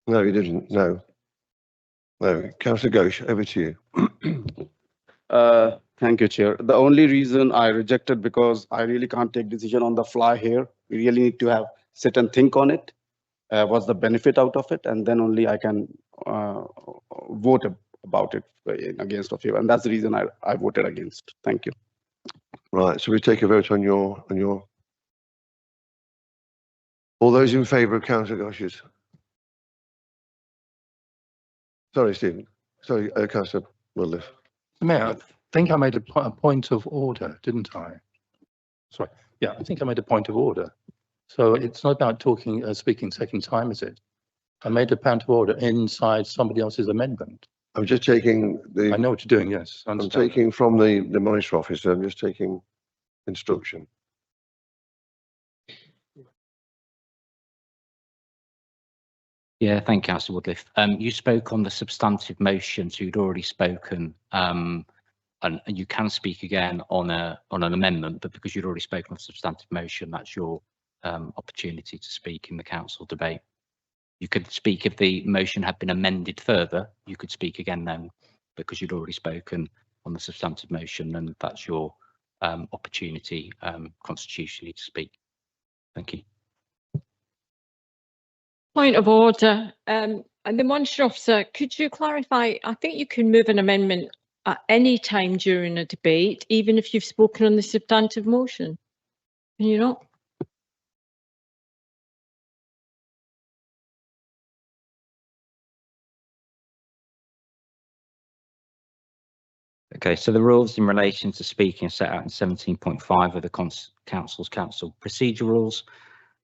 No, you didn't. No. No, Councillor Ghosh, over to you. Thank you, Chair. The only reason I rejected because I really can't take decision on the fly here. We really need to sit and think on it. what's the benefit out of it, and then only I can vote about it against or favor. And that's the reason I voted against. Thank you. Right, so we take a vote on your, all those in favour of Councillor Gosh's? Sorry, Stephen. Sorry, Councillor Woodliff. Mayor, I think I made a point of order, didn't I? Sorry, yeah, I think I made a point of order. So it's not about talking, speaking second time, is it? I made a point of order inside somebody else's amendment. I'm just taking the. I know what you're doing, yes. I I'm understand. taking from the Monitor Office, I'm just taking instruction. Yeah, thank you, Councillor Woodliff. You spoke on the substantive motion, so you'd already spoken, and you can speak again on an amendment, but because you'd already spoken on the substantive motion, that's your opportunity to speak in the council debate. You could speak if the motion had been amended further. You could speak again then, because you'd already spoken on the substantive motion, and that's your opportunity constitutionally to speak. Thank you. Point of order. And the Monitor Officer, could you clarify? I think you can move an amendment at any time during a debate, even if you've spoken on the substantive motion. Can you not? Okay, so the rules in relation to speaking are set out in 17.5 of the Council's Council Procedure Rules.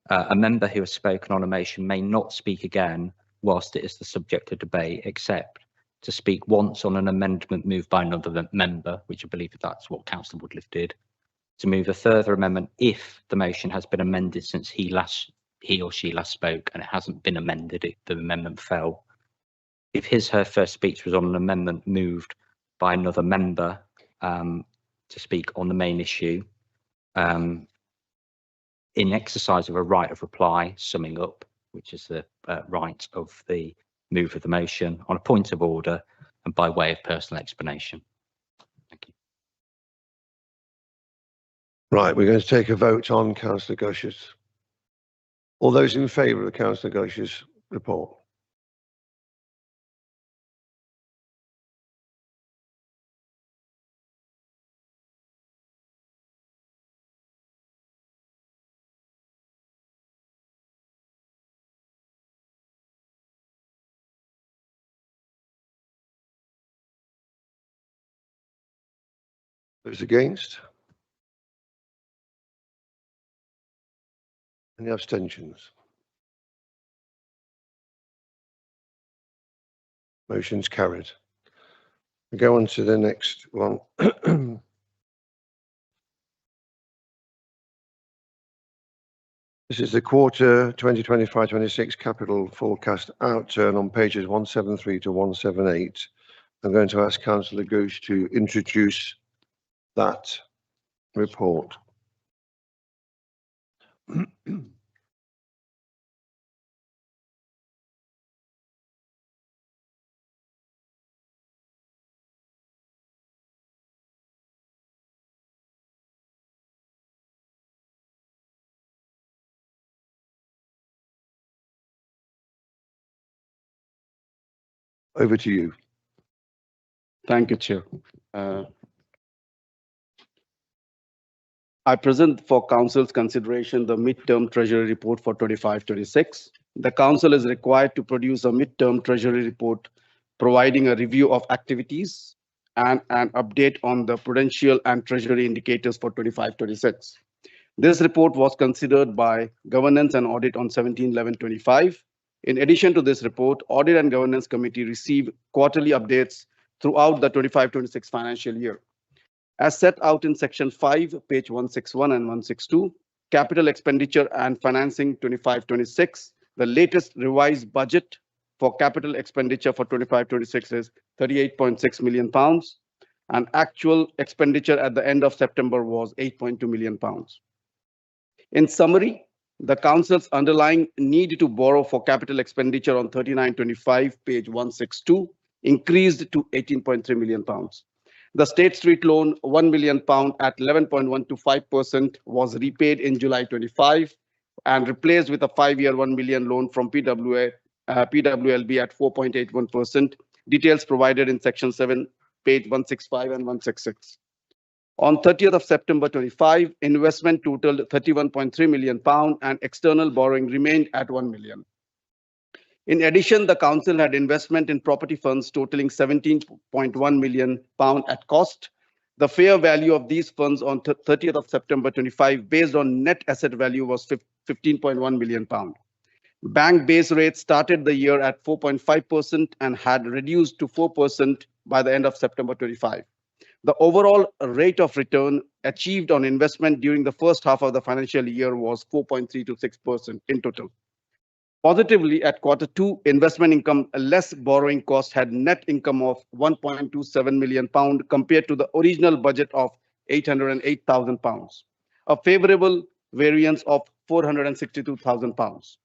A member who has spoken on a motion may not speak again whilst it is the subject of debate, except to speak once on an amendment moved by another member, which I believe that's what Councillor Woodliff did, to move a further amendment if the motion has been amended since he or she last spoke and it hasn't been amended, the amendment fell. If her first speech was on an amendment moved by another member to speak on the main issue, in exercise of a right of reply, summing up, which is the right of the move of the motion, on a point of order and by way of personal explanation. Thank you. Right, we're going to take a vote on Councillor Gosh's. All those in favour of Councillor Gosh's report? Those against? Any abstentions? Motion's carried. We go on to the next one. This is the quarter 2025-26 capital forecast outturn on pages 173 to 178. I'm going to ask Councillor Gooch to introduce that report. Over to you. Thank you, Chair. I present for Council's consideration the midterm Treasury report for 25-26. The Council is required to produce a midterm Treasury report providing a review of activities and an update on the prudential and Treasury indicators for 25-26. This report was considered by Governance and Audit on 17/11/25. In addition to this report, Audit and Governance Committee received quarterly updates throughout the 25-26 financial year. As set out in section 5, page 161 and 162, capital expenditure and financing 25-26, the latest revised budget for capital expenditure for 25-26 is £38.6 million, and actual expenditure at the end of September was £8.2 million. In summary, the Council's underlying need to borrow for capital expenditure on 39-25, page 162, increased to £18.3 million. The State Street loan, £1 million at 11.125% was repaid in July 25, and replaced with a 5-year 1 million loan from PWLB at 4.81%. Details provided in section 7, page 165 and 166. On 30th of September 25, investment totaled £31.3 million and external borrowing remained at 1 million. In addition, the council had investment in property funds totaling £17.1 million at cost. The fair value of these funds on 30th of September 25 based on net asset value was £15.1 million. Bank base rate started the year at 4.5% and had reduced to 4% by the end of September 25. The overall rate of return achieved on investment during the first half of the financial year was 4.326% in total. Positively, at Q2, investment income less borrowing cost had net income of £1.27 million compared to the original budget of £808,000, a favourable variance of £462,000.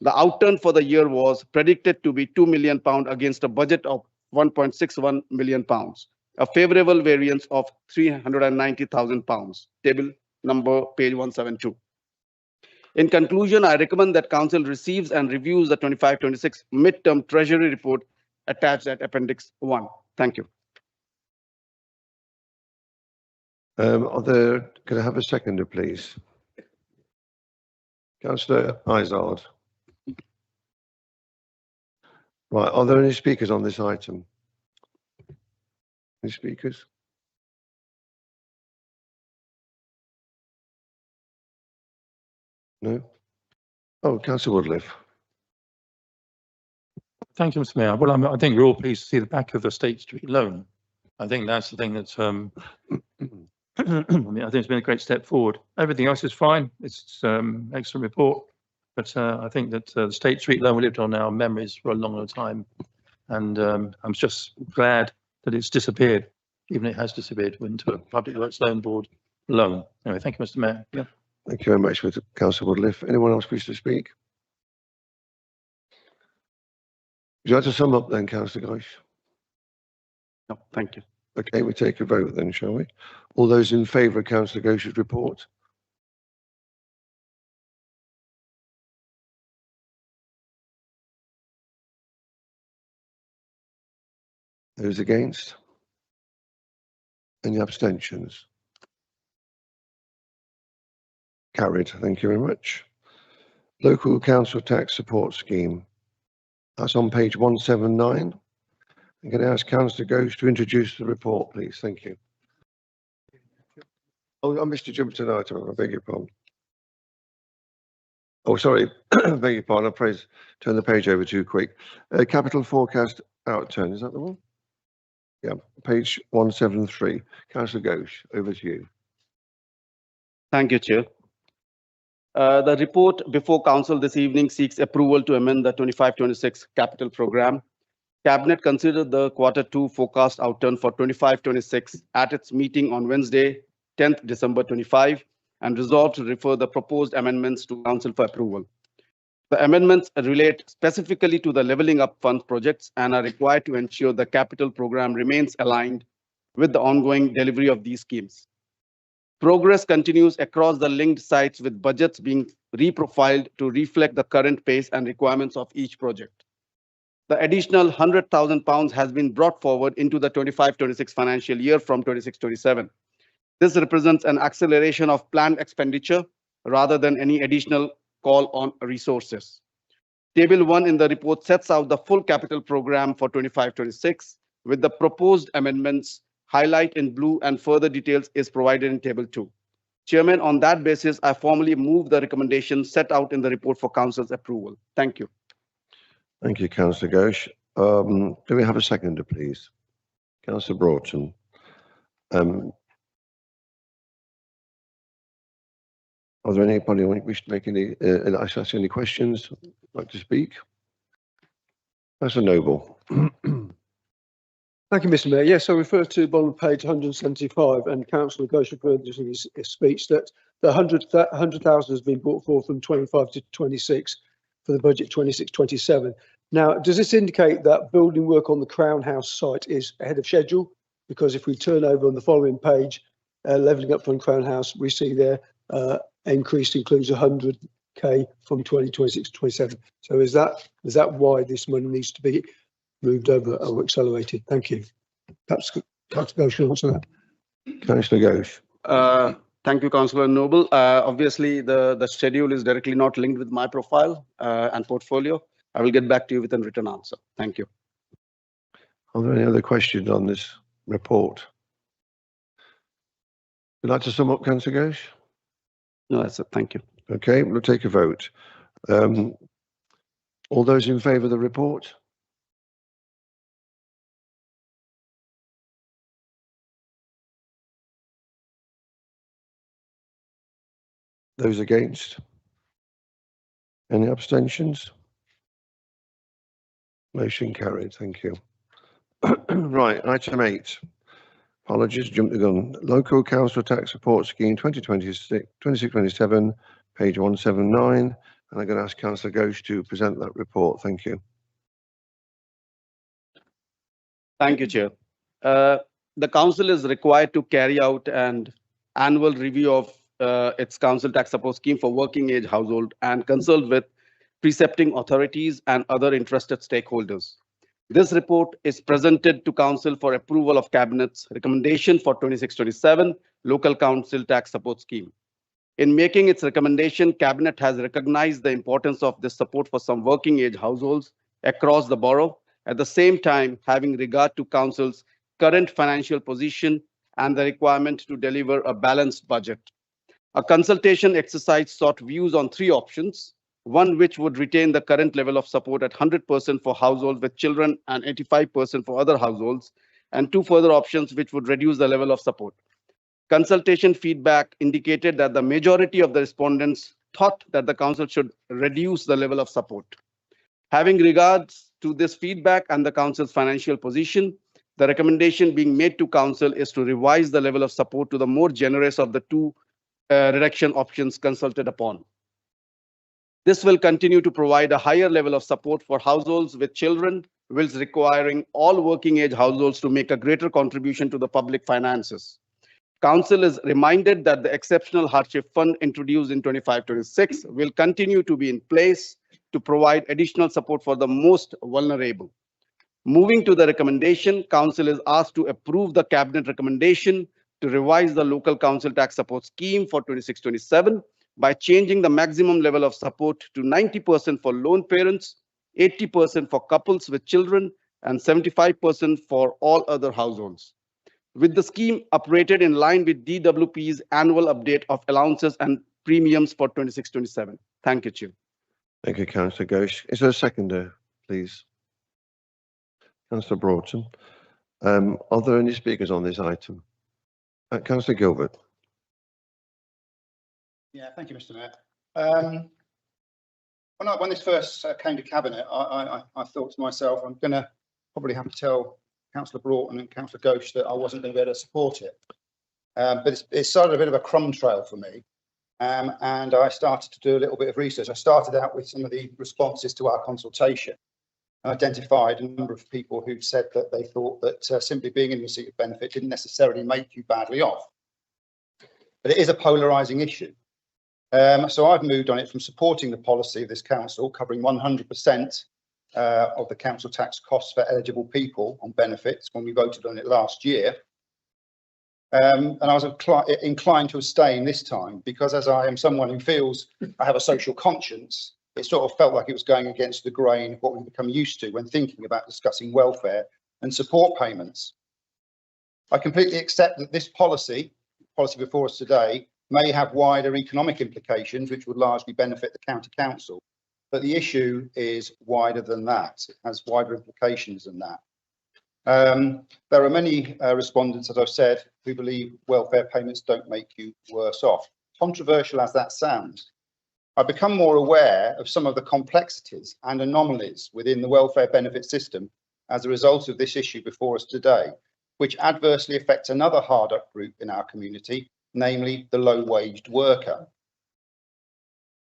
The outturn for the year was predicted to be £2 million against a budget of £1.61 million, a favourable variance of £390,000. Table number page 172. In conclusion, I recommend that Council receives and reviews the 25-26 midterm Treasury report attached at Appendix 1. Thank you. Can I have a seconder, please? Councillor Izard. Right, are there any speakers on this item? Any speakers? No? Oh, Councillor Woodliff. Thank you, Mr. Mayor. Well, I think we're all pleased to see the back of the State Street loan. I think that's the thing that's, I mean, I think it's been a great step forward. Everything else is fine. It's excellent report. But I think that the State Street loan we lived on our memories for a long time. And I'm just glad that it's disappeared, even it has disappeared into a Public Works Loan Board loan. Anyway, thank you, Mr. Mayor. Yeah. Thank you very much, Councillor Woodliff. Anyone else wish to speak? Would you like to sum up then, Councillor Ghosh? No, thank you. Okay, we take a vote then, shall we? All those in favour of Councillor Ghosh's report? Those against? Any abstentions? Carried. Thank you very much. Local Council Tax Support Scheme. That's on page 179. I'm going to ask Councillor Ghosh to introduce the report, please. Thank you. Oh, I missed you jump tonight. I beg your pardon. Oh, sorry. I beg your pardon. I turn the page over too quick. Capital forecast outturn. Is that the one? Yeah, page 173. Councillor Ghosh, over to you. Thank you, Chair. The report before Council this evening seeks approval to amend the 25-26 capital programme. Cabinet considered the Q2 forecast outturn for 25-26 at its meeting on Wednesday, 10th December 25, and resolved to refer the proposed amendments to Council for approval. The amendments relate specifically to the Levelling Up Fund projects and are required to ensure the capital programme remains aligned with the ongoing delivery of these schemes. Progress continues across the linked sites with budgets being reprofiled to reflect the current pace and requirements of each project. The additional £100,000 has been brought forward into the 25-26 financial year from 26-27. This represents an acceleration of planned expenditure rather than any additional call on resources. Table 1 in the report sets out the full capital programme for 25-26 with the proposed amendments highlight in blue and further details is provided in Table 2. Chairman, on that basis, I formally move the recommendations set out in the report for Council's approval. Thank you. Thank you, Councillor Ghosh. Do we have a seconder, please? Councillor Broughton. Are there anybody who wish to make any, ask any questions, like to speak? Councillor Noble. Thank you, Mr. Mayor. Yes, I refer to bottom of page 175, and Councillor Ghosh referred to in his speech that the 100,000 has been brought forward from 25 to 26 for the budget 26-27. Now, does this indicate that building work on the Crown House site is ahead of schedule? Because if we turn over on the following page, Levelling Up from Crown House, we see there increase includes 100 from 2026 to 27. So is that why this money needs to be moved over or accelerated? Thank you. Perhaps Councillor Ghosh should answer that. Councillor Ghosh. Thank you, Councillor Noble. Obviously, the schedule is directly not linked with my profile and portfolio. I will get back to you with a written answer. Thank you. Are there any other questions on this report? Would you like to sum up, Councillor Ghosh? No, that's it. Thank you. Okay, we'll take a vote. All those in favour of the report? Those against? Any abstentions? Motion carried. Thank you. Right, item 8. Apologies, jumped the gun. Local Council Tax Support Scheme 2026-27, page 179. And I'm going to ask Councillor Ghosh to present that report. Thank you. Thank you, Chair. The council is required to carry out an annual review of its council tax support scheme for working age household and consult with precepting authorities and other interested stakeholders. This report is presented to council for approval of cabinet's recommendation for 26-27 local council tax support scheme. In making its recommendation, cabinet has recognized the importance of this support for some working age households across the borough, at the same time having regard to council's current financial position and the requirement to deliver a balanced budget. A consultation exercise sought views on 3 options, one which would retain the current level of support at 100% for households with children and 85% for other households, and 2 further options which would reduce the level of support. Consultation feedback indicated that the majority of the respondents thought that the council should reduce the level of support. Having regards to this feedback and the council's financial position, the recommendation being made to council is to revise the level of support to the more generous of the 2 reduction options consulted upon. This will continue to provide a higher level of support for households with children, whilst requiring all working age households to make a greater contribution to the public finances. Council is reminded that the exceptional hardship fund introduced in 25-26 will continue to be in place to provide additional support for the most vulnerable. Moving to the recommendation, council is asked to approve the cabinet recommendation to revise the local council tax support scheme for 26-27 by changing the maximum level of support to 90% for lone parents, 80% for couples with children, and 75% for all other households. With the scheme operated in line with DWP's annual update of allowances and premiums for 26-27. Thank you, Chair. Thank you, Councillor Ghosh. Is there a seconder, please? Councillor Broughton. Are there any speakers on this item? Councillor Gilbert. Yeah, thank you, Mr. Mayor. When this first came to cabinet, I thought to myself, I'm going to probably have to tell Councillor Broughton and Councillor Ghosh that I wasn't going to be able to support it. But it started a bit of a crumb trail for me. And I started to do a little bit of research. I started out with some of the responses to our consultation. I identified a number of people who said that they thought that simply being in receipt of benefit didn't necessarily make you badly off. But it is a polarising issue. So I've moved on it from supporting the policy of this council, covering 100% of the council tax costs for eligible people on benefits when we voted on it last year. And I was inclined to abstain this time because, as I am someone who feels I have a social conscience, it sort of felt like it was going against the grain of what we've become used to when thinking about discussing welfare and support payments. I completely accept that this policy before us today, may have wider economic implications, which would largely benefit the county council. But the issue is wider than that. It has wider implications than that. There are many respondents, as I've said, who believe welfare payments don't make you worse off. Controversial as that sounds, I've become more aware of some of the complexities and anomalies within the welfare benefit system as a result of this issue before us today, which adversely affects another hard-up group in our community, namely the low-waged worker.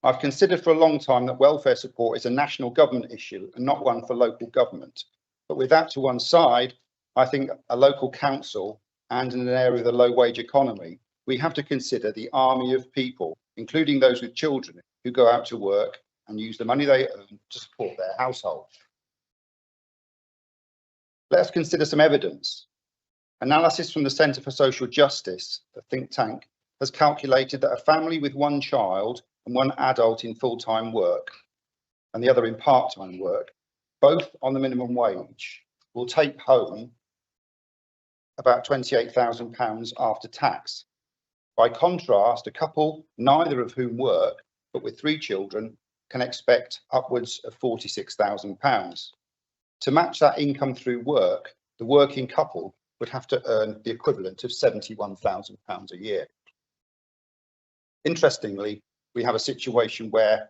I've considered for a long time that welfare support is a national government issue and not one for local government. But with that to one side, I think a local council and in an area of the low-wage economy, we have to consider the army of people including those with children who go out to work and use the money they earn to support their household. Let's consider some evidence. Analysis from the Centre for Social Justice, the think tank, has calculated that a family with one child and one adult in full-time work and the other in part-time work, both on the minimum wage, will take home about £28,000 after tax. By contrast, a couple, neither of whom work, but with 3 children, can expect upwards of £46,000. To match that income through work, the working couple would have to earn the equivalent of £71,000 a year. Interestingly, we have a situation where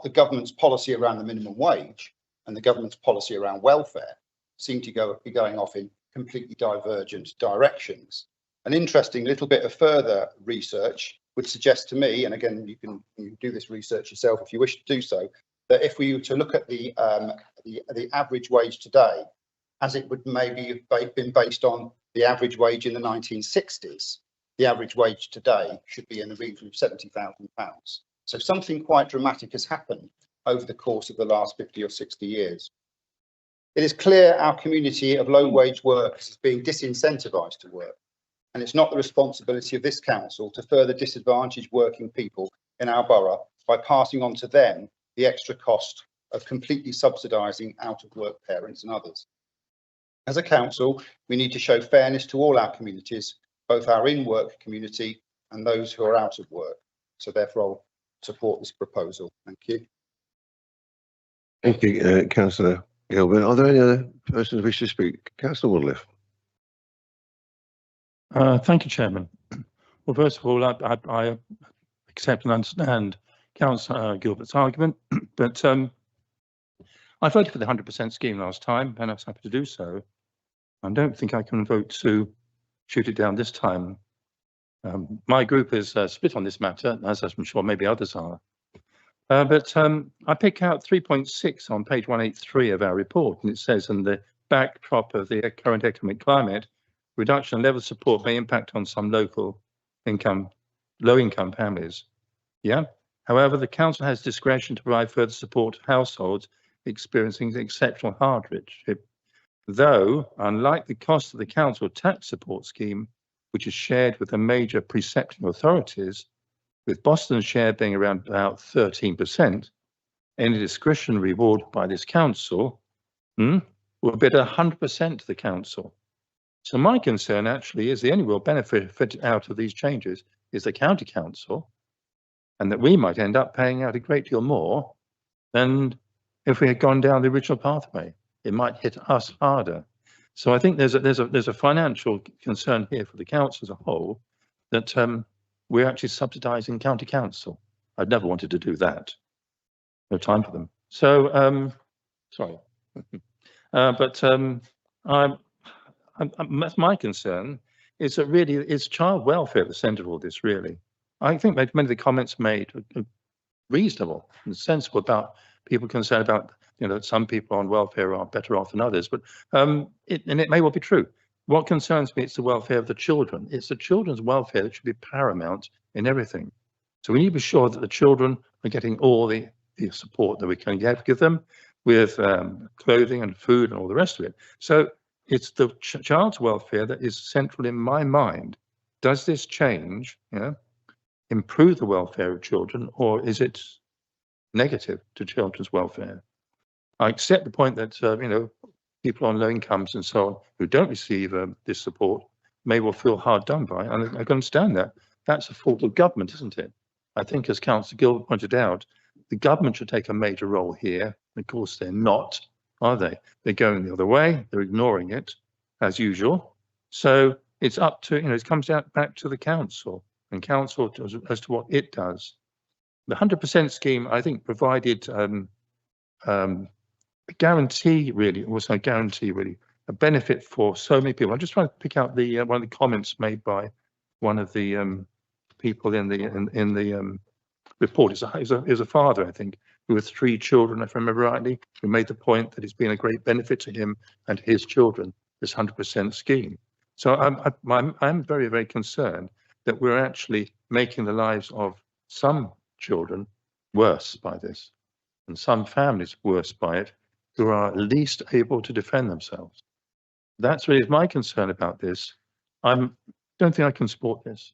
the government's policy around the minimum wage and the government's policy around welfare seem to be going off in completely divergent directions. An interesting little bit of further research would suggest to me, and again, you can do this research yourself if you wish to do so, that if we were to look at the average wage today, as it would maybe have been based on the average wage in the 1960s, the average wage today should be in the region of £70,000. So something quite dramatic has happened over the course of the last 50 or 60 years. It is clear our community of low-wage workers is being disincentivised to work, and it's not the responsibility of this council to further disadvantage working people in our borough by passing on to them the extra cost of completely subsidising out-of-work parents and others. As a council, we need to show fairness to all our communities, both our in-work community and those who are out of work. So therefore, I'll support this proposal. Thank you. Thank you, Councillor Gilbert. Are there any other persons who wish to speak? Councillor Woodliff. Thank you, Chairman. Well, first of all, I accept and understand Councillor Gilbert's argument, but I voted for the 100% scheme last time, and I was happy to do so. I don't think I can vote to shoot it down this time. My group is split on this matter, as I'm sure maybe others are. But I pick out 3.6 on page 183 of our report, and it says, in the backdrop of the current economic climate, reduction in level of support may impact on some low-income families. Yeah. However, the council has discretion to provide further support to households experiencing exceptional hardship, though, unlike the cost of the council tax support scheme, which is shared with the major precepting authorities, with Boston's share being around about 13%, any discretionary reward by this council will be at 100% to the council. So my concern actually is the only real benefit out of these changes is the county council, and that we might end up paying out a great deal more than if we had gone down the original pathway. It might hit us harder. So I think there's a financial concern here for the council as a whole that we're actually subsidising county council. I'd never wanted to do that. No time for them. So sorry, but my concern is that really it's child welfare at the centre of all this. Really, I think many of the comments made are reasonable and sensible about people concerned about, you know, some people on welfare are better off than others, but and it may well be true. What concerns me is the welfare of the children. It's the children's welfare that should be paramount in everything. So we need to be sure that the children are getting all the support that we can give them with clothing and food and all the rest of it. So it's the child's welfare that is central in my mind. Does this change, improve the welfare of children, or is it negative to children's welfare? I accept the point that, people on low incomes and so on who don't receive this support may well feel hard done by, and I can understand that. That's a fault of government, isn't it? I think, as Councillor Gilbert pointed out, the government should take a major role here. Of course, they're not, are they? They're going the other way. They're ignoring it, as usual. So it's up to, it comes back to the council, and council as to what it does. The 100% scheme, I think, provided a guarantee, really, also a guarantee, really, a benefit for so many people. I'm just trying to pick out the one of the comments made by one of the people in the report. Is a father, I think, who with 3 children, if I remember rightly, who made the point that it's been a great benefit to him and his children, this 100% scheme. So I'm very, very concerned that we're actually making the lives of some children worse by this, and some families worse by it, who are least able to defend themselves. That's really my concern about this. Don't think I can support this.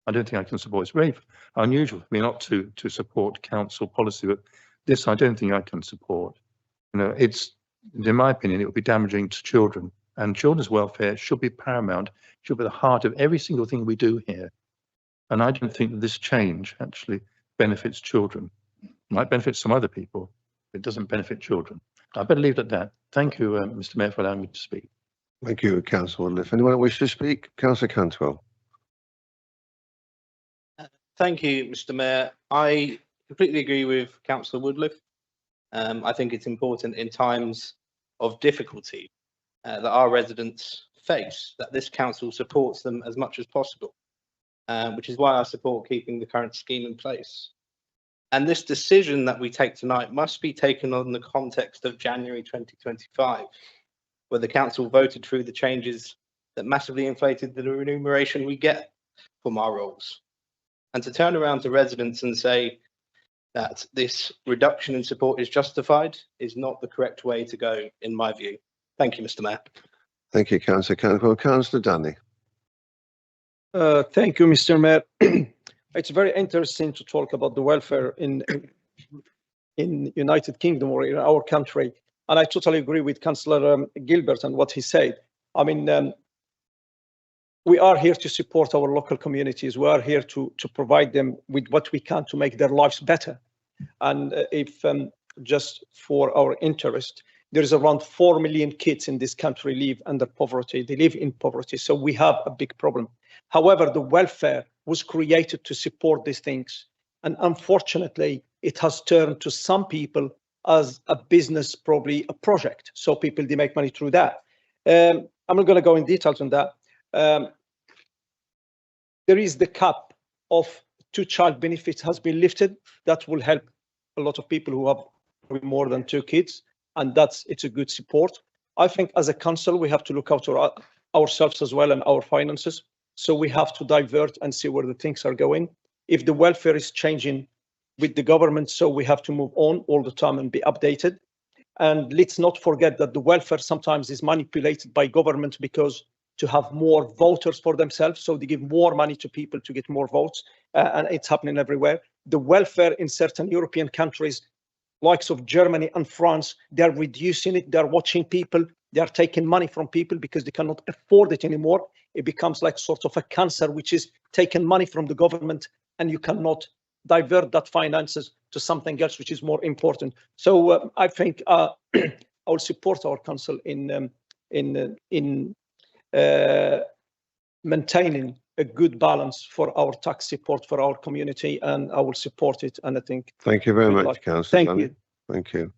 I don't think I can support. It's very unusual for me not to support council policy, but this I don't think I can support. You know, it's, in my opinion, it would be damaging to children, and children's welfare should be paramount, should be the heart of every single thing we do here. And I don't think that this change actually benefits children. It might benefit some other people, but it doesn't benefit children. I better leave it at that. Thank you, Mr. Mayor, for allowing me to speak. Thank you, Councillor Woodliff. Anyone wish to speak? Councillor Cantwell. Thank you, Mr. Mayor. I completely agree with Councillor Woodliff. I think it's important in times of difficulty that our residents face, that this council supports them as much as possible, which is why I support keeping the current scheme in place. And this decision that we take tonight must be taken on the context of January 2025, where the council voted through the changes that massively inflated the remuneration we get from our roles. And to turn around to residents and say that this reduction in support is justified is not the correct way to go, in my view. Thank you, Mr. Mayor. Thank you, Councillor Cantwell. Councillor Dunny. Thank you, Mr. Mayor. It's very interesting to talk about the welfare in United Kingdom or in our country. And I totally agree with Councillor Gilbert and what he said. I mean, we are here to support our local communities. We are here to provide them with what we can to make their lives better. And if just for our interest, there is around 4 million kids in this country live under poverty. They live in poverty. So we have a big problem. However, the welfare was created to support these things. And unfortunately, it has turned to some people as a business, probably a project. So people, they make money through that. I'm not going to go in details on that. There is the cap of 2-child benefits has been lifted. That will help a lot of people who have more than 2 kids. And it's a good support. I think as a council, we have to look out for ourselves as well and our finances. So we have to divert and see where the things are going. If the welfare is changing with the government, so we have to move on all the time and be updated. And let's not forget that the welfare sometimes is manipulated by government because to have more voters for themselves. So they give more money to people to get more votes. And it's happening everywhere. The welfare in certain European countries, likes of Germany and France, they're reducing it. They're watching people. They're taking money from people because they cannot afford it anymore. It becomes like sort of a cancer, which is taking money from the government, and you cannot divert that finances to something else, which is more important. So I think I will support our council in maintaining a good balance for our tax support for our community, and I will support it. And I think. Thank you very much, Councillor. Thank you. Thank you.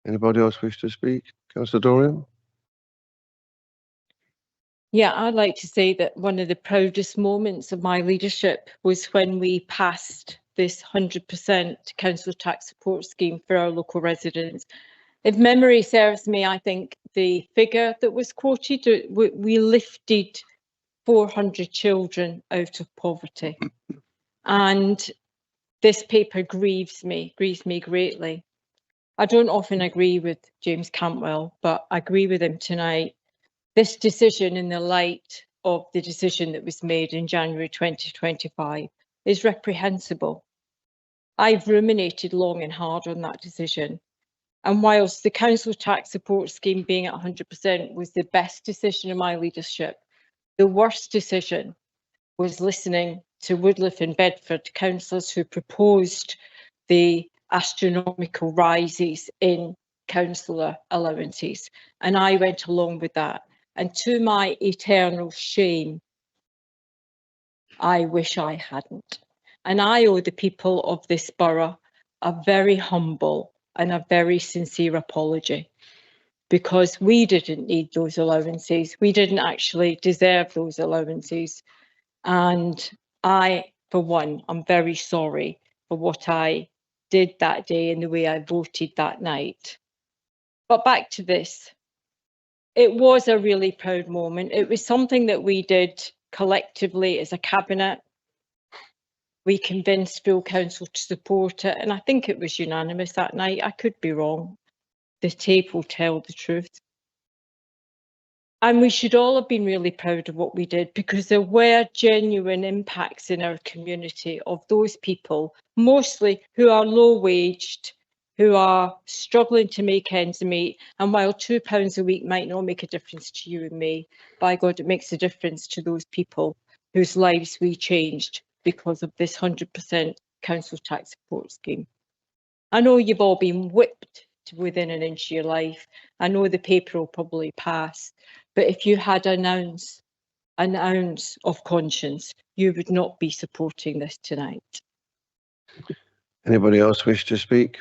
Anybody else wish to speak? Councillor Dorian. Yeah, I'd like to say that one of the proudest moments of my leadership was when we passed this 100% council tax support scheme for our local residents. If memory serves me, I think the figure that was quoted, we lifted 400 children out of poverty. And this paper grieves me greatly. I don't often agree with James Cantwell, but I agree with him tonight. This decision, in the light of the decision that was made in January 2025, is reprehensible. I've ruminated long and hard on that decision. And whilst the council tax support scheme being at 100% was the best decision in my leadership, the worst decision was listening to Woodliff and Bedford councillors who proposed the astronomical rises in councillor allowances. And I went along with that. And to my eternal shame, I wish I hadn't. And I owe the people of this borough a very humble and a very sincere apology, because we didn't need those allowances. We didn't actually deserve those allowances. And I, for one, I'm very sorry for what I did that day and the way I voted that night. But back to this. It was a really proud moment. It was something that we did collectively as a cabinet. We convinced full council to support it, and I think it was unanimous that night. I could be wrong. The tape will tell the truth. And we should all have been really proud of what we did, because there were genuine impacts in our community of those people, mostly who are low waged, who are struggling to make ends meet. And while £2 a week might not make a difference to you and me, by God, it makes a difference to those people whose lives we changed because of this 100% council tax support scheme. I know you've all been whipped to within an inch of your life. I know the paper will probably pass, but if you had an ounce of conscience, you would not be supporting this tonight. Anybody else wish to speak?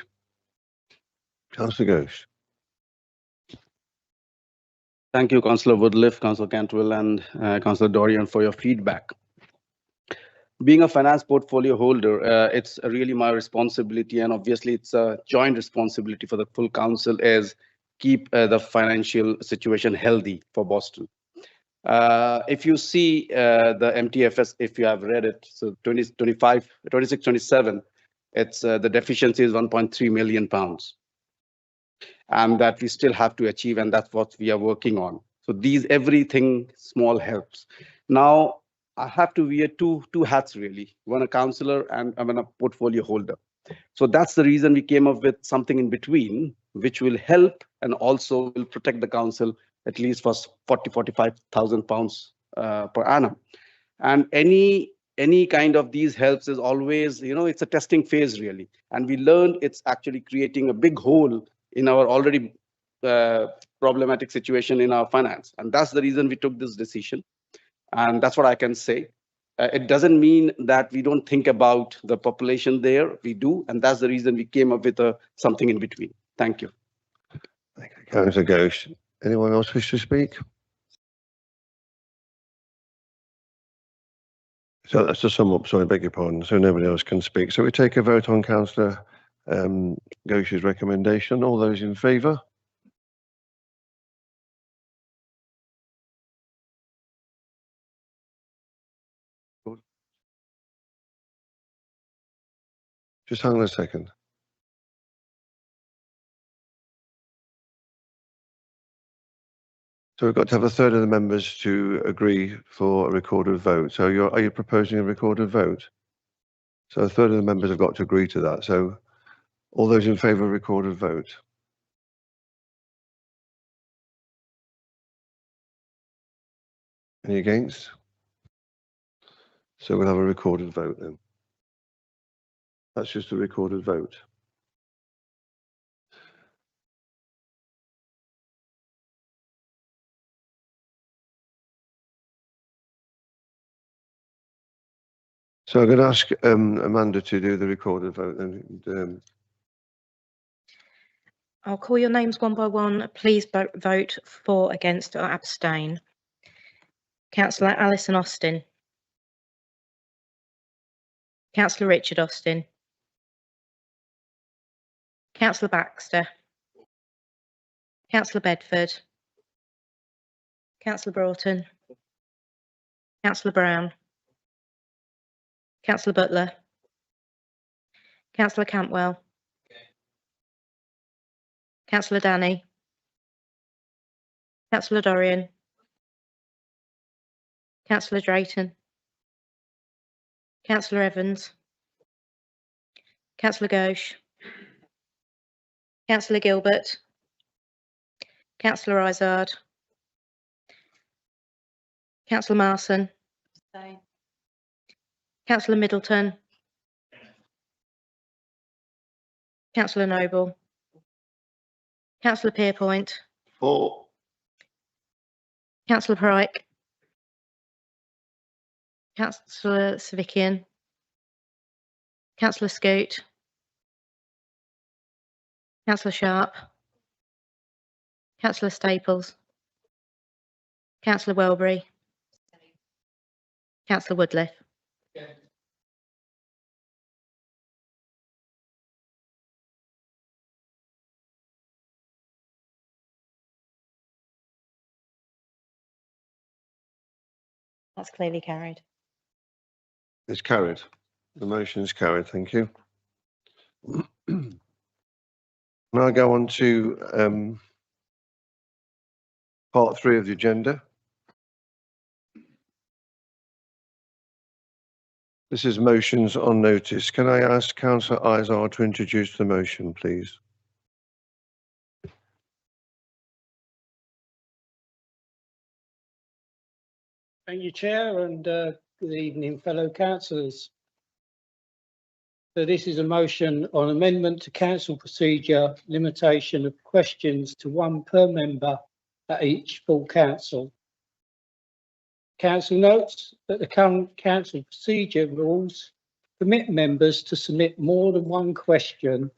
Councillor Ghosh. Thank you, Councillor Woodliff, Councillor Cantwell, and Councillor Dorian for your feedback. Being a finance portfolio holder, it's really my responsibility, and obviously it's a joint responsibility for the full council, is keep the financial situation healthy for Boston. If you see the MTFS, if you have read it, so 26-27, it's the deficiency is £1.3 million, and that we still have to achieve, and that's what we are working on. So everything small helps. Now, I have to wear two hats really, one a councillor and I'm a portfolio holder. So that's the reason we came up with something in between, which will help and also will protect the council at least for 45,000 pounds per annum. And any kind of these helps is always, it's a testing phase really. And we learned it's actually creating a big hole in our already problematic situation in our finance. And that's the reason we took this decision. And that's what I can say. It doesn't mean that we don't think about the population there. We do. And that's the reason we came up with something in between. Thank you. Thank you, Councillor Ghosh. Anyone else wish to speak? So that's to sum up, sorry, I beg your pardon. So nobody else can speak. So we take a vote on Councillor Ghosh's recommendation. All those in favour? Just hang on a second. So we've got to have a third of the members to agree for a recorded vote. So are you proposing a recorded vote? So a third of the members have got to agree to that. So all those in favour of recorded vote? Any against? So we'll have a recorded vote then. That's just a recorded vote. So I'm going to ask Amanda to do the recorded vote then. I'll call your names one by one. Please vote for, against or abstain. Councillor Alison Austin. Councillor Richard Austin. Councillor Baxter. Councillor Bedford. Councillor Broughton. Councillor Brown. Councillor Butler. Councillor Cantwell. Councillor Danny. Councillor Dorian. Councillor Drayton. Councillor Evans. Councillor Ghosh. Councillor Gilbert. Councillor Izard. Councillor Marson. Councillor Middleton. Councillor Noble. Councillor Pierpoint. 4. Councillor Pryke. Councillor Savikian. Councillor Scoot. Councillor Sharp. Councillor Staples. Councillor Welbury. Councillor Woodliff. That's clearly carried. It's carried. The motion is carried. Thank you. Now go on to part 3 of the agenda. This is motions on notice. Can I ask Councillor Izard to introduce the motion, please? Thank you, Chair, and good evening, fellow councillors. So this is a motion on amendment to council procedure, limitation of questions to 1 per member at each full council. Council notes that the current council procedure rules permit members to submit more than 1 question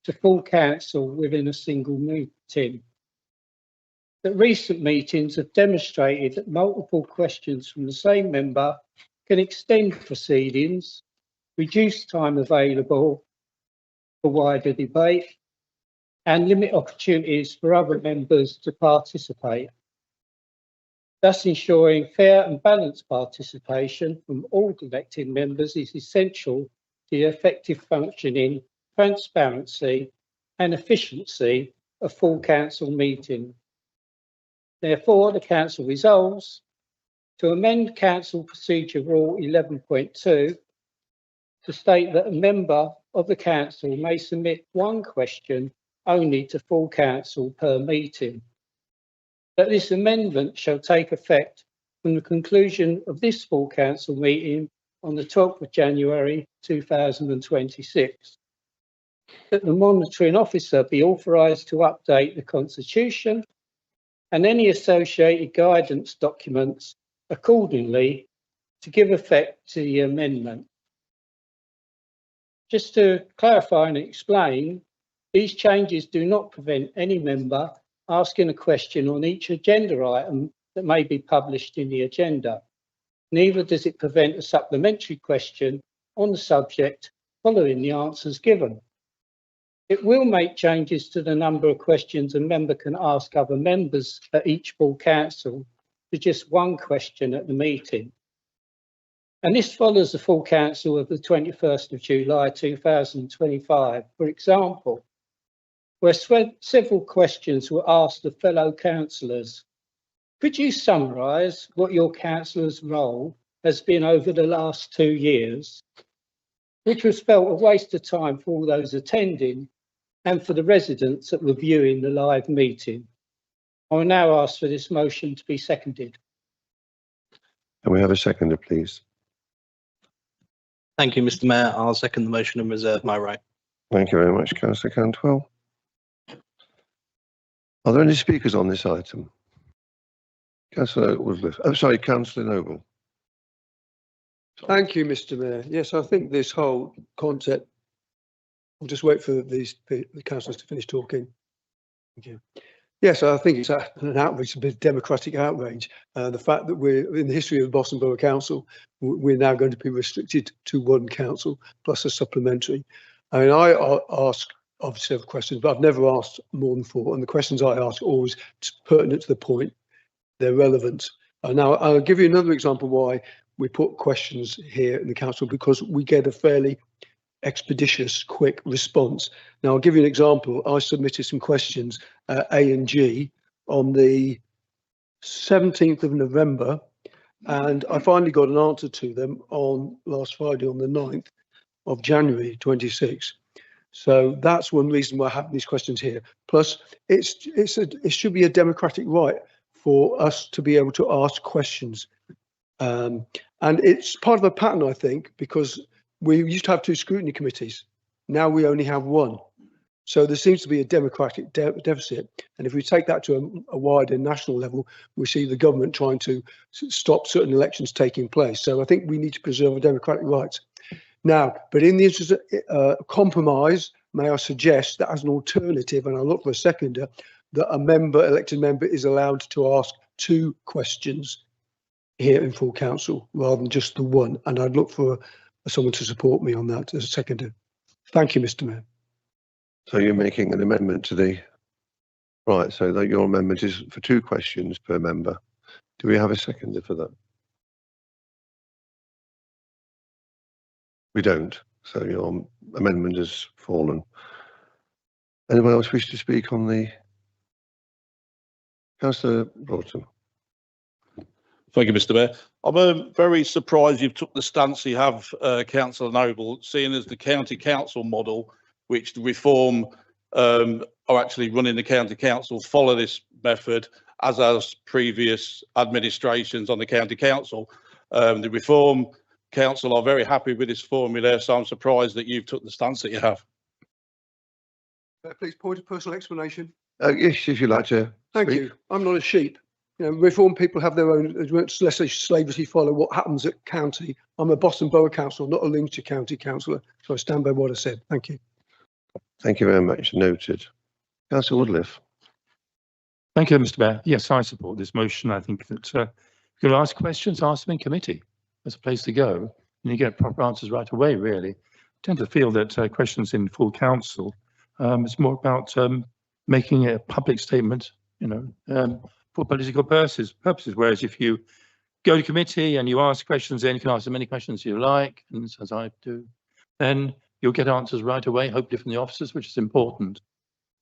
to full council within a single meeting. That recent meetings have demonstrated that multiple questions from the same member can extend proceedings, reduce time available for wider debate, and limit opportunities for other members to participate, thus ensuring fair and balanced participation from all elected members is essential to the effective functioning, transparency and efficiency of full council meetings. Therefore, the council resolves to amend Council Procedure Rule 11.2 to state that a member of the council may submit 1 question only to full council per meeting. That this amendment shall take effect from the conclusion of this full council meeting on the 12th of January 2026. That the monitoring officer be authorised to update the constitution and any associated guidance documents accordingly to give effect to the amendment. Just to clarify and explain, these changes do not prevent any member asking a question on each agenda item that may be published in the agenda. Neither does it prevent a supplementary question on the subject following the answers given. It will make changes to the number of questions a member can ask other members at each full council to just 1 question at the meeting. And this follows the full council of the 21st of July 2025, for example, where several questions were asked of fellow councillors. Could you summarise what your councillor's role has been over the last 2 years, which was felt a waste of time for all those attending and for the residents that were viewing the live meeting? I will now ask for this motion to be seconded. Can we have a seconder, please? Thank you, Mr. Mayor. I'll second the motion and reserve my right. Thank you very much, Councillor Cantwell. Are there any speakers on this item? Councillor Woodliff. Oh, sorry, Councillor Noble. Thank you, Mr. Mayor. Yes, I think this whole concept, I'll just wait for the councillors to finish talking. Thank you. Yes, I think it's an outrage, a bit of democratic outrage. The fact that we're in the history of Boston Borough Council, we're now going to be restricted to 1 council plus a supplementary. I mean, I ask obviously have questions, but I've never asked more than 4. And the questions I ask are always pertinent to the point. They're relevant. Now, I'll give you another example why we put questions here in the council, because we get a fairly expeditious, quick response. Now, I'll give you an example. I submitted some questions, A and G, on the 17th of November, and I finally got an answer to them on last Friday, on the 9th of January 26. So that's one reason why I have these questions here. Plus, it should be a democratic right for us to be able to ask questions. And it's part of a pattern, I think, because we used to have 2 scrutiny committees. Now we only have 1. So there seems to be a democratic deficit. And if we take that to a wider national level, we see the government trying to stop certain elections taking place. So I think we need to preserve our democratic rights. Now, but in the interest of compromise, may I suggest that as an alternative, and I'll look for a seconder, that a elected member is allowed to ask 2 questions here in full council rather than just the 1. And I'd look for someone to support me on that as a seconder. Thank you, Mr. Mayor. So you're making an amendment to the, right, so that your amendment is for 2 questions per member. Do we have a seconder for that? We don't. So your amendment has fallen. Anyone else wish to speak on the? Councillor Broughton. Thank you, Mr. Mayor. I'm very surprised you've took the stance you have, Councillor Noble, seeing as the county council model, which the reform are actually running the county council, follow this method, as has previous administrations on the county council. The reform council are very happy with this formula, so I'm surprised that you've took the stance that you have. Please, point of personal explanation. Yes, if you'd like to. Thank speak. you. I'm not a sheep. You know, reform people have their own, let's say, slavishly follow what happens at county. I'm a Boston Borough Council, not a Lincolnshire County Councillor, so I stand by what I said. Thank you. Thank you very much. Noted. Councillor Woodliff. Thank you, Mr. Mayor. Yes, I support this motion. I think that if you're going to ask questions, ask them in committee. That's a place to go, and you get proper answers right away, really. I tend to feel that questions in full council, it's more about making a public statement, you know, for political purposes. Whereas if you go to committee and you ask questions, then you can ask as many questions as you like, and as I do, then you'll get answers right away, hopefully from the officers, which is important.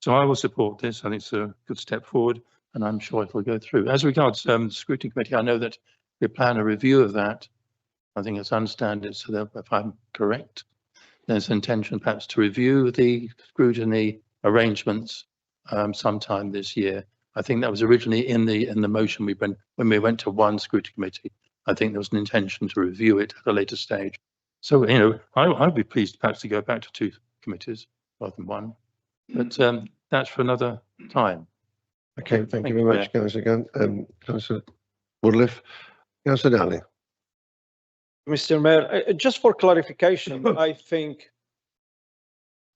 So I will support this. I think it's a good step forward, and I'm sure it will go through. As regards the scrutiny committee, I know that we plan a review of that. I think it's understand it, so that if I'm correct, there's intention perhaps to review the scrutiny arrangements sometime this year. I think that was originally in the motion when we went to one scrutiny committee. I think there was an intention to review it at a later stage. So, you know, I'd be pleased perhaps to go back to 2 committees rather than 1, but that's for another time. Okay, thank you very much, Councillor Councillor Woodliff. Councillor Daly. Mr. Mayor, just for clarification, I think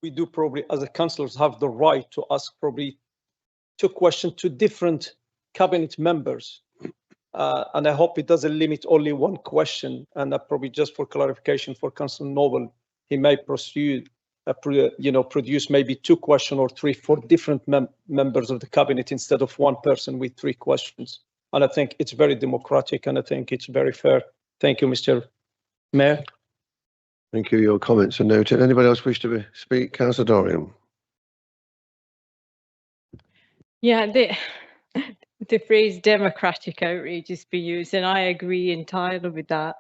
we do probably, as a councillors, have the right to ask probably 2 questions to different cabinet members. And I hope it doesn't limit only 1 question. And probably just for clarification for Councillor Noble, he may pursue, produce maybe 2 questions or 3 for different members of the cabinet instead of 1 person with 3 questions. And I think it's very democratic, and I think it's very fair. Thank you, Mr. Mayor. Thank you. Your comments are noted. Anybody else wish to speak? Councillor Dorian. Yeah, the phrase democratic outrage has been used, and I agree entirely with that.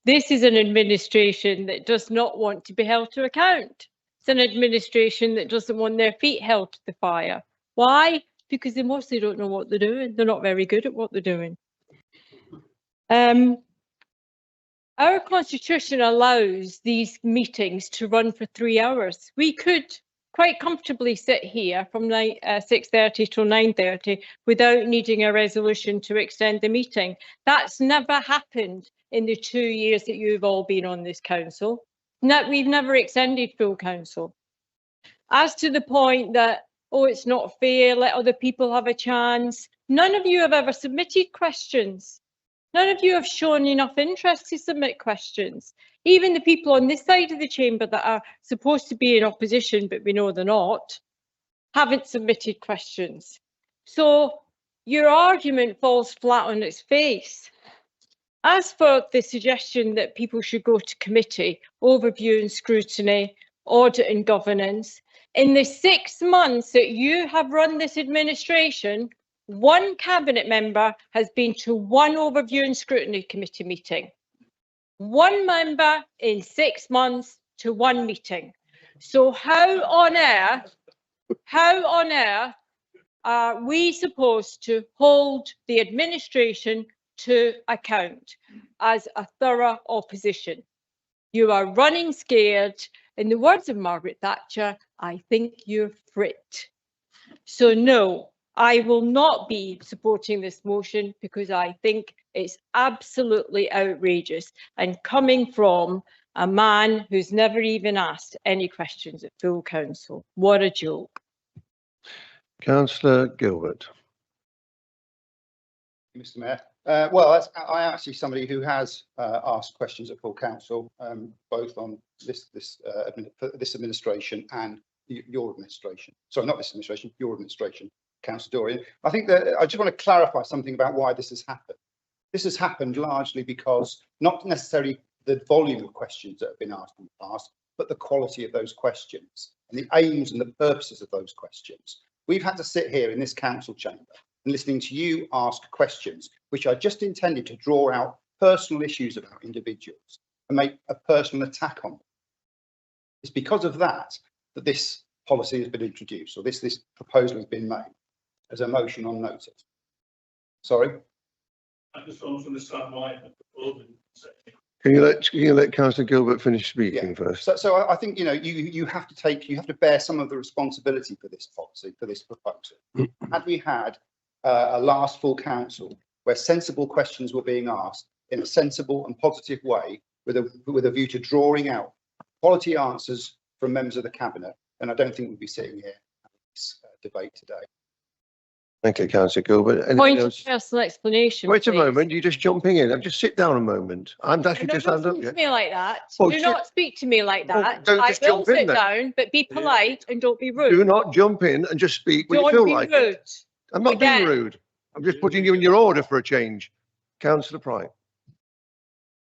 This is an administration that does not want to be held to account. It's an administration that doesn't want their feet held to the fire. Why? Because they mostly don't know what they're doing. They're not very good at what they're doing. Our constitution allows these meetings to run for 3 hours. We could quite comfortably sit here from 6:30 till 9:30 without needing a resolution to extend the meeting. That's never happened in the 2 years that you've all been on this council. No, we've never extended full council. As to the point that, oh, it's not fair, let other people have a chance. None of you have ever submitted questions. None of you have shown enough interest to submit questions. Even the people on this side of the chamber that are supposed to be in opposition, but we know they're not, haven't submitted questions. So your argument falls flat on its face. As for the suggestion that people should go to committee, overview and scrutiny, audit and governance, in the 6 months that you have run this administration, 1 cabinet member has been to 1 overview and scrutiny committee meeting. 1 member in 6 months to 1 meeting. So how on earth are we supposed to hold the administration to account as a thorough opposition? You are running scared. In the words of Margaret Thatcher, I think you're frit. So no, I will not be supporting this motion because I think it's absolutely outrageous and coming from a man who's never even asked any questions at full council. What a joke. Councillor Gilbert. Mr. Mayor. Well, I actually somebody who has asked questions at full council, both on this administration and your administration. Sorry, not this administration, your administration, Councillor Dorian. I think that I just want to clarify something about why this has happened. This has happened largely because, not necessarily the volume of questions that have been asked in the past, but the quality of those questions and the aims and the purposes of those questions. We've had to sit here in this council chamber and listening to you ask questions which are just intended to draw out personal issues about individuals and make a personal attack on them. It's because of that that this policy has been introduced, or this proposal has been made as a motion on notice. Sorry? I just don't understand why. Can you let Councillor Gilbert finish speaking first? So I think, you know, you have to bear some of the responsibility for this policy, for this proposal. Had we had a last full council where sensible questions were being asked in a sensible and positive way with a view to drawing out quality answers from members of the cabinet, then I don't think we'd be sitting here having this debate today. Thank you, Councillor Gilbert. Point of personal explanation. Wait a please. moment, you're just jumping in. Just sit down a moment. I'm actually No, just don't stand up. speak Yeah. to me like that. Well, Do sit- not speak to me like Well, that. don't I just will jump in sit then. down, but be polite and don't be rude. Do not jump in and just speak when you Don't feel be like rude. it. I'm not being Again. rude. I'm just putting you in your order for a change. Councillor Pryke.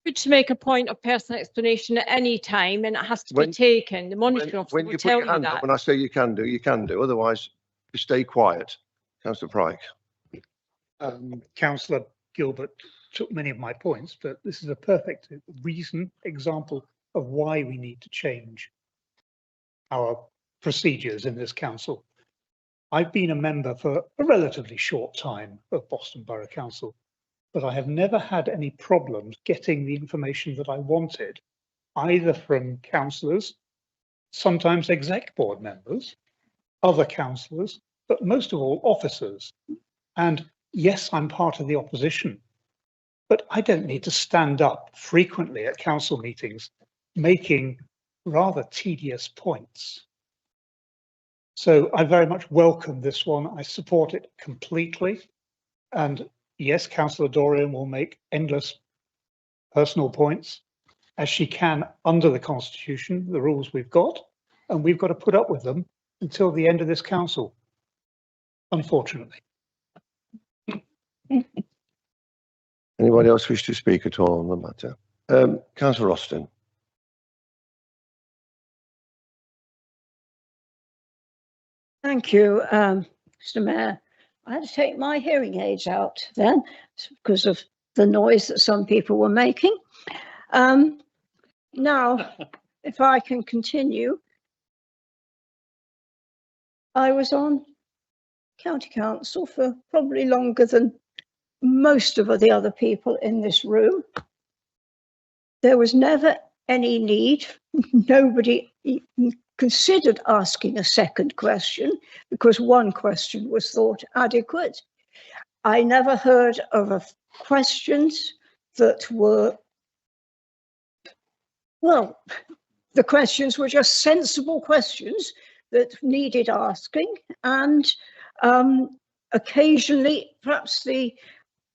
Good to make a point of personal explanation at any time, and it has to When- be taken. The monitoring officer When will you put tell your you hand up, that. when I say you can do, you can do. Otherwise, you stay quiet. Councillor Pryke. Councillor Gilbert took many of my points, but this is a perfect example of why we need to change our procedures in this council. I've been a member for a relatively short time of Boston Borough Council, but I have never had any problems getting the information that I wanted, either from councillors, sometimes exec board members, other councillors, but most of all officers. And yes, I'm part of the opposition, but I don't need to stand up frequently at council meetings making rather tedious points. So I very much welcome this one. I support it completely. And yes, Councillor Dorian will make endless personal points as she can under the Constitution, the rules we've got, and we've got to put up with them until the end of this council, unfortunately. Anybody else wish to speak at all on the matter? Councillor Austin. Thank you, Mr. Mayor. I had to take my hearing aids out then because of the noise that some people were making. Now, if I can continue, I was on county council for probably longer than most of the other people in this room. There was never any need. Nobody even considered asking a second question because one question was thought adequate. I never heard of questions that were, well, the questions were just sensible questions that needed asking, and occasionally perhaps the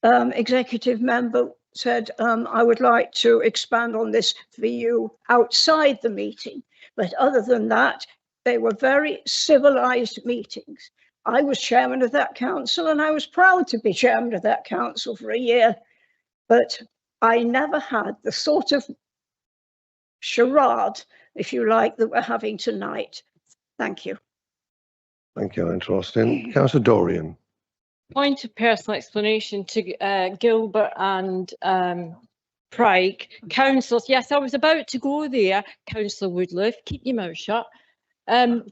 executive member said, I would like to expand on this for you outside the meeting. But other than that, they were very civilized meetings. I was chairman of that council and I was proud to be chairman of that council for a year, but I never had the sort of charade, if you like, that we're having tonight. Thank you. Thank you, Councillor Austin. Councillor Dorian. Point of personal explanation to Gilbert and Pryke. Councillors, yes, I was about to go there. Councillor Woodliff, keep your mouth shut.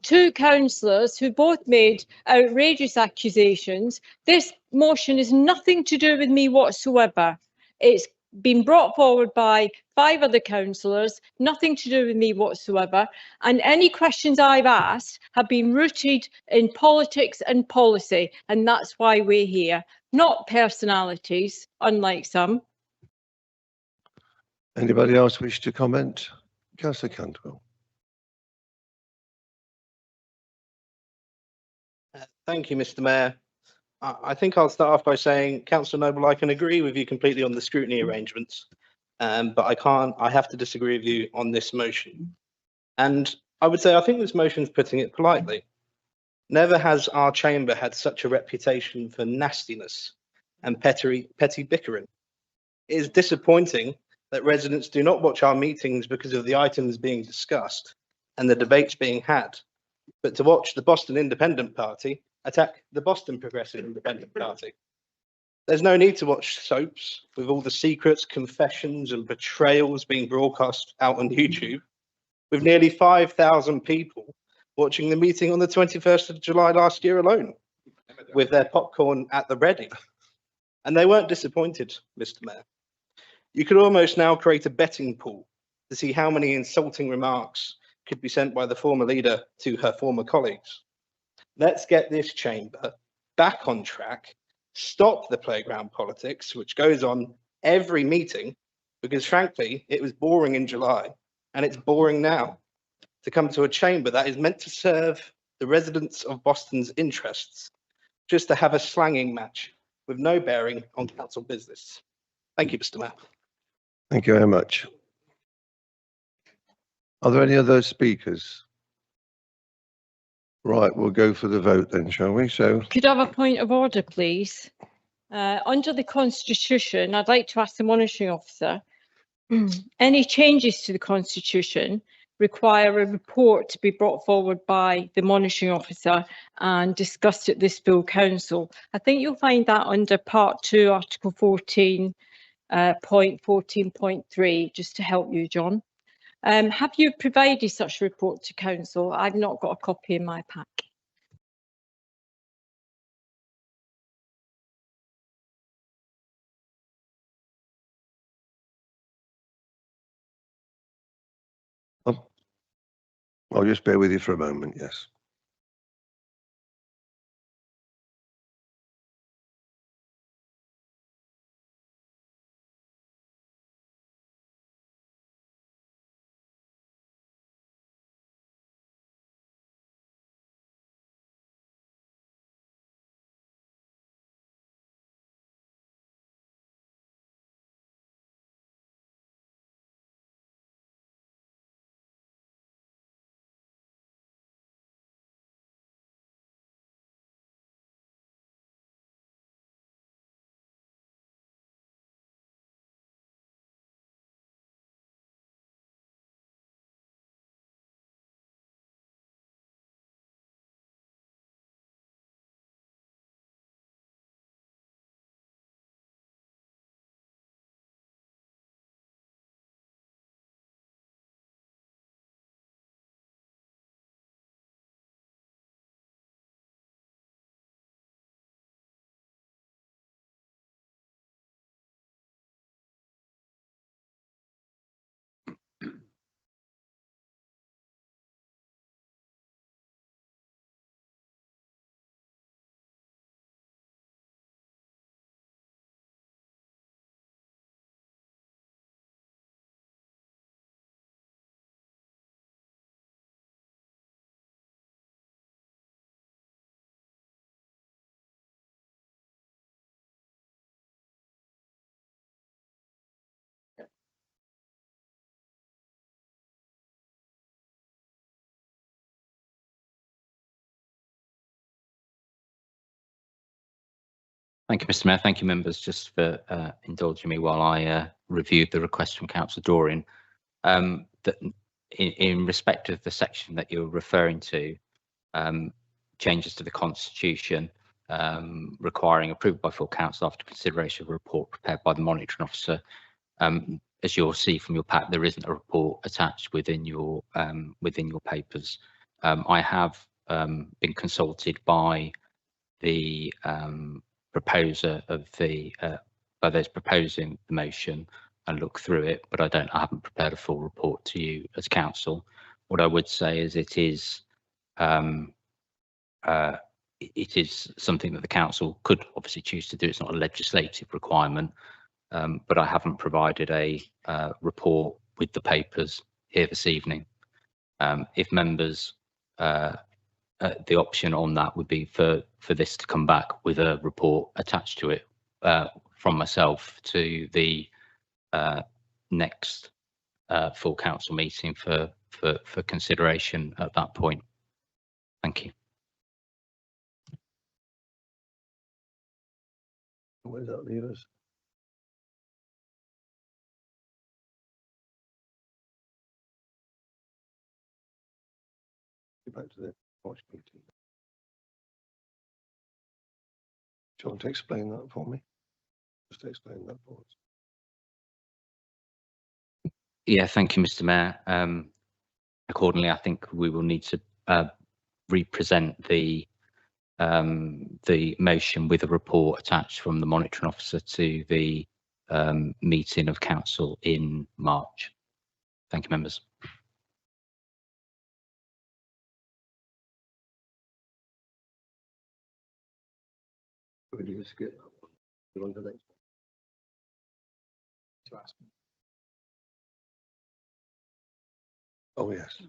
Two councillors who both made outrageous accusations. This motion is nothing to do with me whatsoever. It's been brought forward by 5 other councillors, nothing to do with me whatsoever. And any questions I've asked have been rooted in politics and policy, and that's why we're here, not personalities, unlike some. Anybody else wish to comment? Councillor Cantwell. Thank you, Mr. Mayor. I think I'll start off by saying, Councillor Noble, I can agree with you completely on the scrutiny arrangements, but I have to disagree with you on this motion. And I would say, I think this motion is putting it politely. Never has our chamber had such a reputation for nastiness and petty bickering. It is disappointing that residents do not watch our meetings because of the items being discussed and the debates being had, but to watch the Boston Independent Party attack the Boston Progressive Independent Party. There's no need to watch soaps with all the secrets, confessions and betrayals being broadcast out on YouTube, with nearly 5,000 people watching the meeting on the 21st of July last year alone, with their popcorn at the ready. And they weren't disappointed, Mr. Mayor. You could almost now create a betting pool to see how many insulting remarks could be sent by the former leader to her former colleagues. Let's get this chamber back on track, stop the playground politics, which goes on every meeting, because frankly, it was boring in July and it's boring now to come to a chamber that is meant to serve the residents of Boston's interests, just to have a slanging match with no bearing on council business. Thank you, Mr. Mayor. Thank you very much. Are there any other speakers? Right, we'll go for the vote then, shall we? So, Could I have a point of order, please? Under the Constitution, I'd like to ask the monitoring officer, any changes to the Constitution require a report to be brought forward by the monitoring officer and discussed at this full council. I think you'll find that under Part 2, Article 14, point 14.3, just to help you, John. Have you provided such a report to council? I've not got a copy in my pack. I'll just bear with you for a moment, yes. Thank you, Mr. Mayor. Thank you, members, just for indulging me while I reviewed the request from Councillor Doreen. That in respect of the section that you're referring to, changes to the Constitution requiring approval by full council after consideration of a report prepared by the monitoring officer. As you'll see from your pack, there isn't a report attached within your papers. I have been consulted by the proposer of the by those proposing the motion and look through it, but I haven't prepared a full report to you as council. What I would say is it is something that the council could obviously choose to do. It's not a legislative requirement, but I haven't provided a report with the papers here this evening. If members the option on that would be for this to come back with a report attached to it from myself to the next full council meeting for consideration at that point. Thank you. Where does that leave us? back to the March meeting. Do you want to explain that for me? Just explain that for us. Yeah, thank you, Mr. Mayor. Accordingly, I think we will need to represent the motion with a report attached from the monitoring officer to the meeting of council in March. Thank you, members. We're going to skip that one. Go on to the next one. Oh, yes.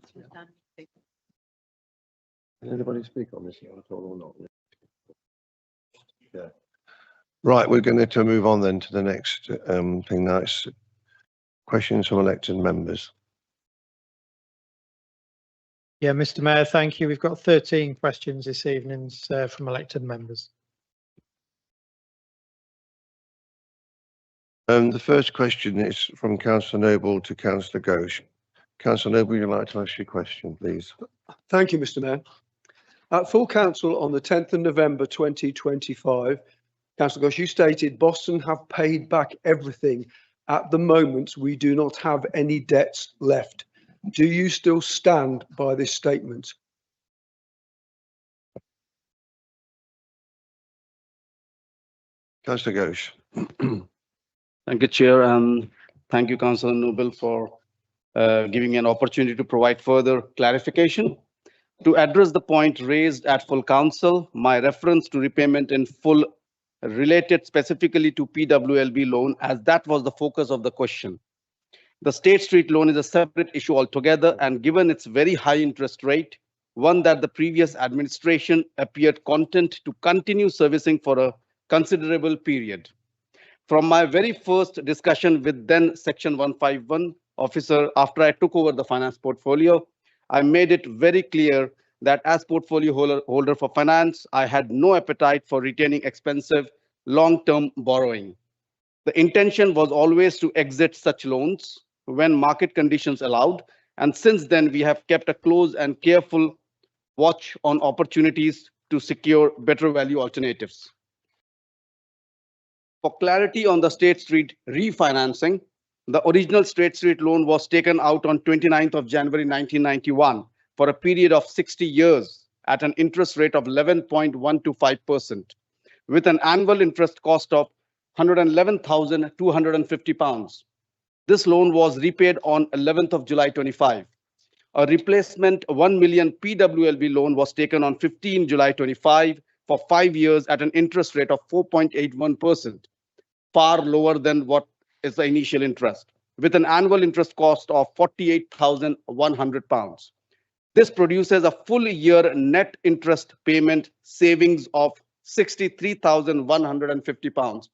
Can anybody speak on this at all or not? Yeah. Right, we're going to move on then to the next thing. That's questions from elected members. Yeah, Mr. Mayor, thank you. We've got 13 questions this evening from elected members. The first question is from Councillor Noble to Councillor Ghosh. Councillor Noble, would you like to ask your question, please? Thank you, Mr. Mayor. At full council on the 10th of November 2025, Councillor Ghosh, you stated Boston have paid back everything. At the moment, we do not have any debts left. Do you still stand by this statement? Councillor Ghosh. Thank you, Chair, and thank you, Councillor Noble, for giving an opportunity to provide further clarification. To address the point raised at full council, my reference to repayment in full related specifically to PWLB loan, as that was the focus of the question. The State Street loan is a separate issue altogether, and given its very high interest rate, one that the previous administration appeared content to continue servicing for a considerable period. From my very first discussion with then Section 151 officer after I took over the finance portfolio, I made it very clear that as portfolio holder for finance, I had no appetite for retaining expensive long-term borrowing. The intention was always to exit such loans when market conditions allowed, and since then we have kept a close and careful watch on opportunities to secure better value alternatives. For clarity on the State Street refinancing, the original State Street loan was taken out on 29th of January 1991 for a period of 60 years at an interest rate of 11.125%, with an annual interest cost of £111,250. This loan was repaid on 11th of July 25. A replacement 1 million PWLB loan was taken on 15 July 25 for 5 years at an interest rate of 4.81%, far lower than what is the initial interest, with an annual interest cost of £48,100. This produces a full year net interest payment savings of £63,150,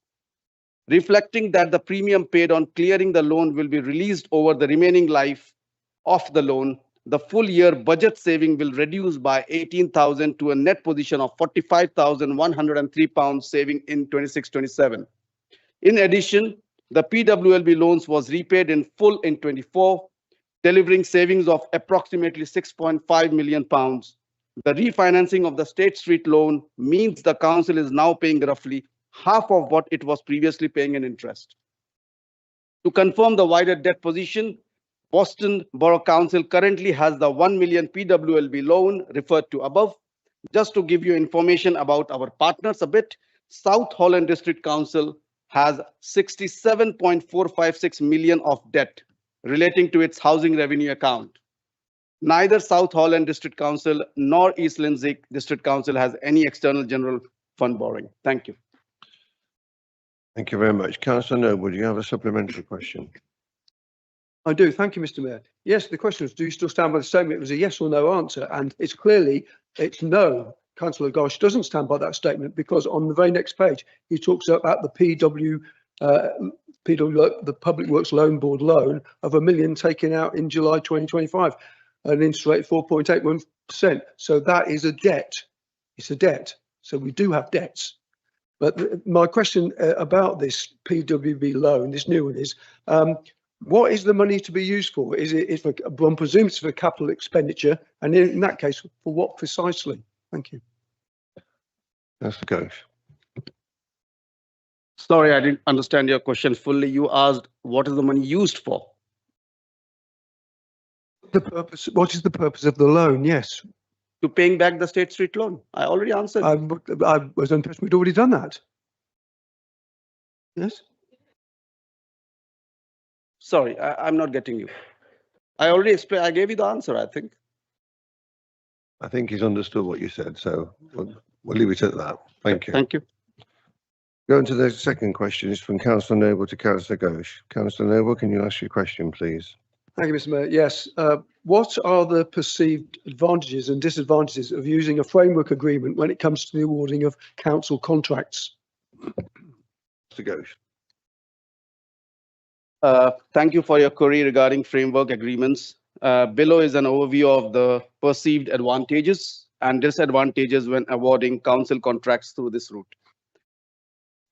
reflecting that the premium paid on clearing the loan will be released over the remaining life of the loan. The full year budget saving will reduce by 18,000 to a net position of £45,103 saving in 26-27. In addition, the PWLB loans was repaid in full in 24, delivering savings of approximately £6.5 million. The refinancing of the State Street loan means the council is now paying roughly half of what it was previously paying in interest. To confirm the wider debt position, Boston Borough Council currently has the 1 million PWLB loan referred to above. Just to give you information about our partners a bit, South Holland District Council has 67.456 million of debt relating to its housing revenue account. Neither South Holland District Council nor East Lindsey District Council has any external general fund borrowing. Thank you. Thank you very much. Councillor Noble, do you have a supplementary question? I do. Thank you, Mr. Mayor. Yes, the question was, do you still stand by the statement? It was a yes or no answer, and it's clearly, it's no. Councillor Ghosh doesn't stand by that statement because on the very next page, he talks about the the Public Works Loan Board loan of £1 million taken out in July 2025, an interest rate 4.81%. So that is a debt. It's a debt. So we do have debts. But my question about this PWB loan, this new one is, What is the money to be used for? Is it, for, one presumes it's for capital expenditure, and in that case, for what precisely? Thank you. Councillor Ghosh. Sorry, I didn't understand your question fully. You asked what is the money used for? The purpose, what is the purpose of the loan? Yes. To paying back the State Street loan. I already answered. I was impressed we'd already done that. Yes. Sorry, I'm not getting you. I already explained. I gave you the answer, I think. I think he's understood what you said, so we'll leave it at that. Thank you. Thank you. Going to the second question is from Councillor Noble to Councillor Ghosh. Councillor Noble, can you ask your question, please? Thank you, Mr. Mayor. Yes. What are the perceived advantages and disadvantages of using a framework agreement when it comes to the awarding of council contracts? Mr. Ghosh. Thank you for your query regarding framework agreements. Below is an overview of the perceived advantages and disadvantages when awarding council contracts through this route.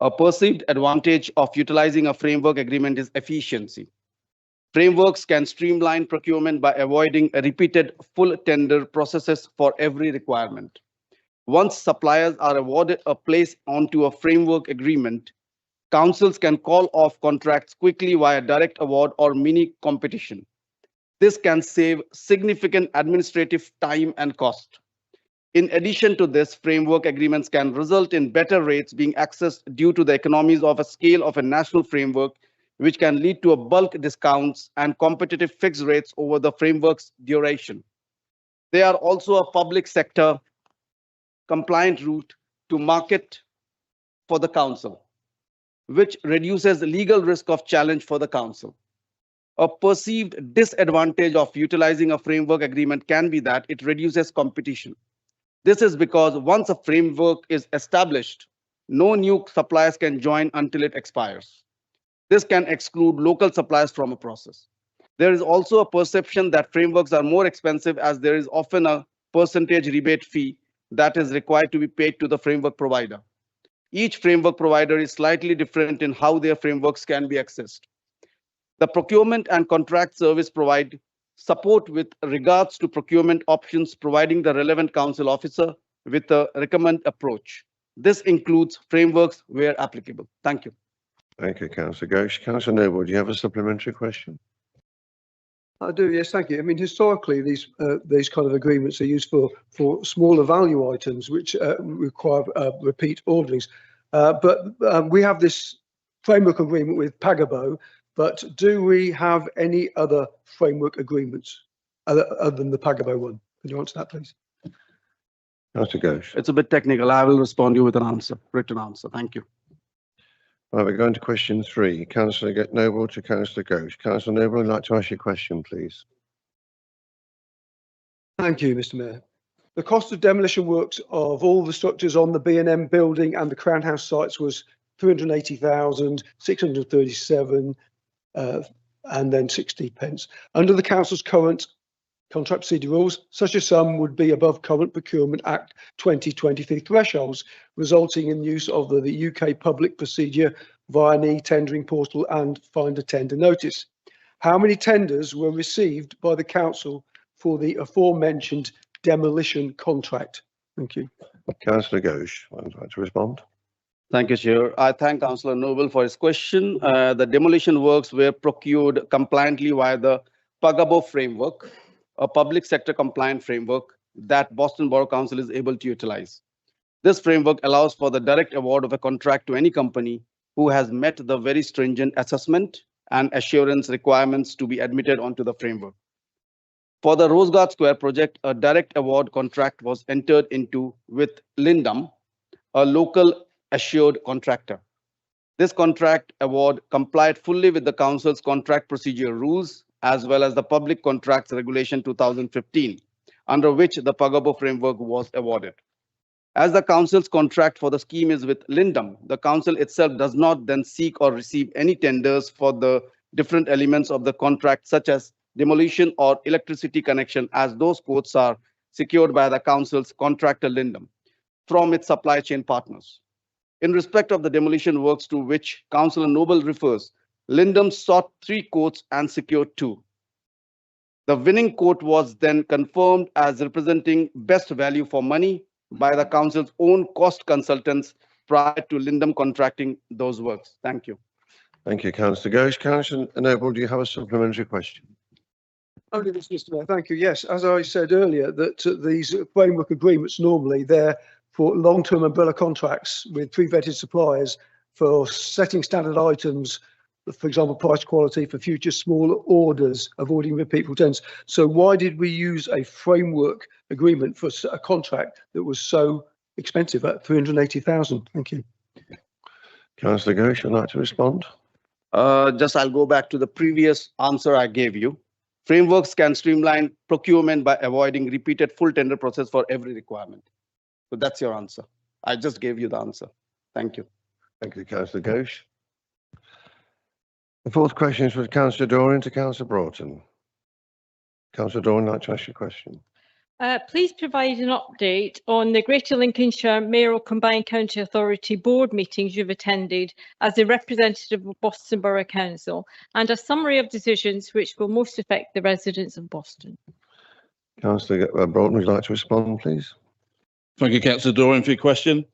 A perceived advantage of utilizing a framework agreement is efficiency. Frameworks can streamline procurement by avoiding repeated full tender processes for every requirement. Once suppliers are awarded a place onto a framework agreement, councils can call off contracts quickly via direct award or mini competition. This can save significant administrative time and cost. In addition to this, framework agreements can result in better rates being accessed due to the economies of a scale of a national framework, which can lead to a bulk discounts and competitive fixed rates over the framework's duration. They are also a public sector compliant route to market for the council, which reduces the legal risk of challenge for the council. A perceived disadvantage of utilizing a framework agreement can be that it reduces competition. This is because once a framework is established, no new suppliers can join until it expires. This can exclude local suppliers from a process. There is also a perception that frameworks are more expensive as there is often a percentage rebate fee that is required to be paid to the framework provider. Each framework provider is slightly different in how their frameworks can be accessed. The procurement and contract service provide support with regards to procurement options, providing the relevant council officer with a recommend approach. This includes frameworks where applicable. Thank you. Thank you, Councillor Ghosh. Councillor Noble, do you have a supplementary question? I do, yes, thank you. I mean, historically, these kind of agreements are used for smaller value items, which require repeat orderings. But we have this framework agreement with Pagabo, but do we have any other framework agreements other than the Pagabo one? Could you answer that, please? Councillor Ghosh. It's a bit technical. I will respond to you with an answer, written answer. Thank you. Right, we're going to question 3. Councillor Noble to Councillor Ghosh. Councillor Noble, I'd like to ask your question, please. Thank you, Mr. Mayor. The cost of demolition works of all the structures on the B&M building and the Crown House sites was 380,637 and then 60 pence. Under the council's current contract procedure rules, such a sum would be above current Procurement Act 2023 thresholds, resulting in use of the UK public procedure via an e-tendering portal and find a tender notice. How many tenders were received by the council for the aforementioned demolition contract? Thank you. Councillor Ghosh, would you like to respond? Thank you, Chair. I thank Councillor Noble for his question. The demolition works were procured compliantly via the Pagabo framework, a public sector compliant framework that Boston Borough Council is able to utilize. This framework allows for the direct award of a contract to any company who has met the very stringent assessment and assurance requirements to be admitted onto the framework. For the Rose Garden Square project, a direct award contract was entered into with Lindum, a local assured contractor. This contract award complied fully with the council's contract procedure rules as well as the Public Contracts Regulation 2015, under which the Pagabo framework was awarded. As the council's contract for the scheme is with Lindum, the council itself does not then seek or receive any tenders for the different elements of the contract, such as demolition or electricity connection, as those quotes are secured by the council's contractor Lindum from its supply chain partners. In respect of the demolition works to which Councillor Noble refers, Lindum sought 3 quotes and secured 2. The winning quote was then confirmed as representing best value for money by the council's own cost consultants prior to Lindum contracting those works. Thank you. Thank you, Councillor Ghosh. Councillor Noble, do you have a supplementary question? Only this, Mr. Mayor. Thank you. Yes, as I said earlier, that these framework agreements normally they're for long-term umbrella contracts with pre-vetted suppliers for setting standard items, for example, price quality for future smaller orders, avoiding repeat tenders. So why did we use a framework agreement for a contract that was so expensive at 380,000? Thank you. Councillor Ghosh, would like to respond? I'll go back to the previous answer I gave you. Frameworks can streamline procurement by avoiding repeated full tender process for every requirement. So that's your answer. I just gave you the answer. Thank you. Thank you, Councillor Ghosh. The fourth question is from Councillor Dorian to Councillor Broughton. Councillor Dorian, I'd like to ask you a question. Please provide an update on the Greater Lincolnshire Mayoral Combined County Authority board meetings you've attended as a representative of Boston Borough Council and a summary of decisions which will most affect the residents of Boston. Councillor Broughton, would you like to respond, please? Thank you, Councillor Dorian, for your question.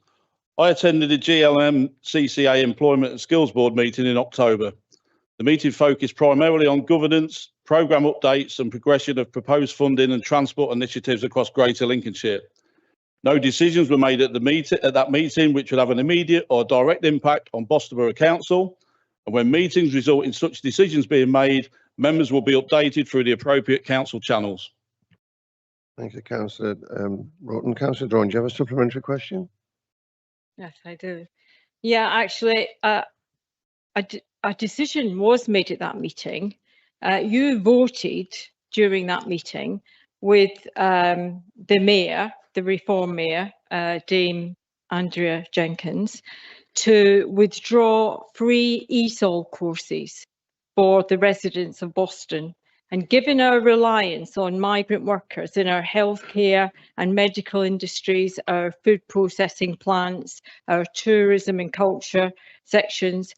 I attended the GLM CCA Employment and Skills Board meeting in October. The meeting focused primarily on governance, programme updates and progression of proposed funding and transport initiatives across Greater Lincolnshire. No decisions were made at that meeting which would have an immediate or direct impact on Boston Borough Council, and when meetings result in such decisions being made, members will be updated through the appropriate council channels. Thank you, Councillor Broughton. Councillor Dorian, do you have a supplementary question? Yes, I do. Yeah, actually, a decision was made at that meeting. You voted during that meeting with the mayor, the reform mayor, Dame Andrea Jenkins, to withdraw free ESOL courses for the residents of Boston. And given our reliance on migrant workers in our healthcare and medical industries, our food processing plants, our tourism and culture sections,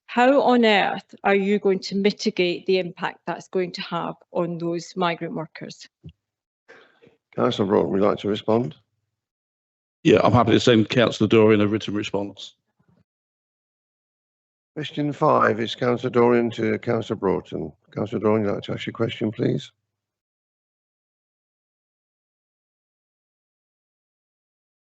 how on earth are you going to mitigate the impact that's going to have on those migrant workers? Councillor Broughton, would you like to respond? Yeah, I'm happy to send Councillor Dorian a written response. Question 5 is Councillor Dorian to Councillor Broughton. Councillor Dorian, would you like to ask your question, please?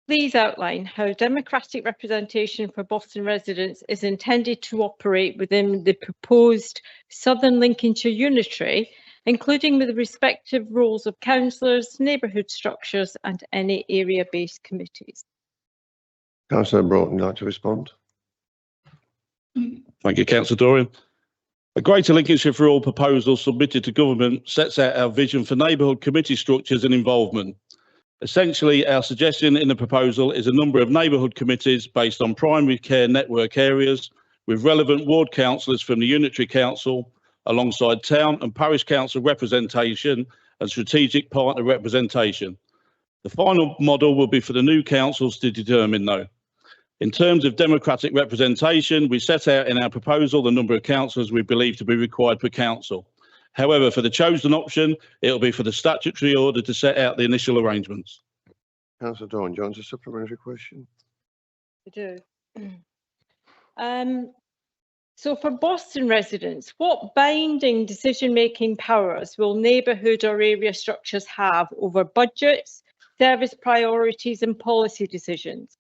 Please outline how democratic representation for Boston residents is intended to operate within the proposed Southern Lincolnshire Unitary, including with the respective roles of councillors, neighbourhood structures and any area-based committees. Councillor Broughton, would you like to respond? Thank you, Councillor Dorian. A Greater Lincolnshire for All proposal submitted to government sets out our vision for neighbourhood committee structures and involvement. Essentially, our suggestion in the proposal is a number of neighbourhood committees based on primary care network areas with relevant ward councillors from the Unitary Council alongside town and parish council representation and strategic partner representation. The final model will be for the new councils to determine though. In terms of democratic representation, we set out in our proposal the number of councillors we believe to be required per council. However, for the chosen option, it'll be for the statutory order to set out the initial arrangements. Councillor Dorian, do you want a supplementary question? I do. So for Boston residents, what binding decision-making powers will neighbourhood or area structures have over budgets, service priorities and policy decisions?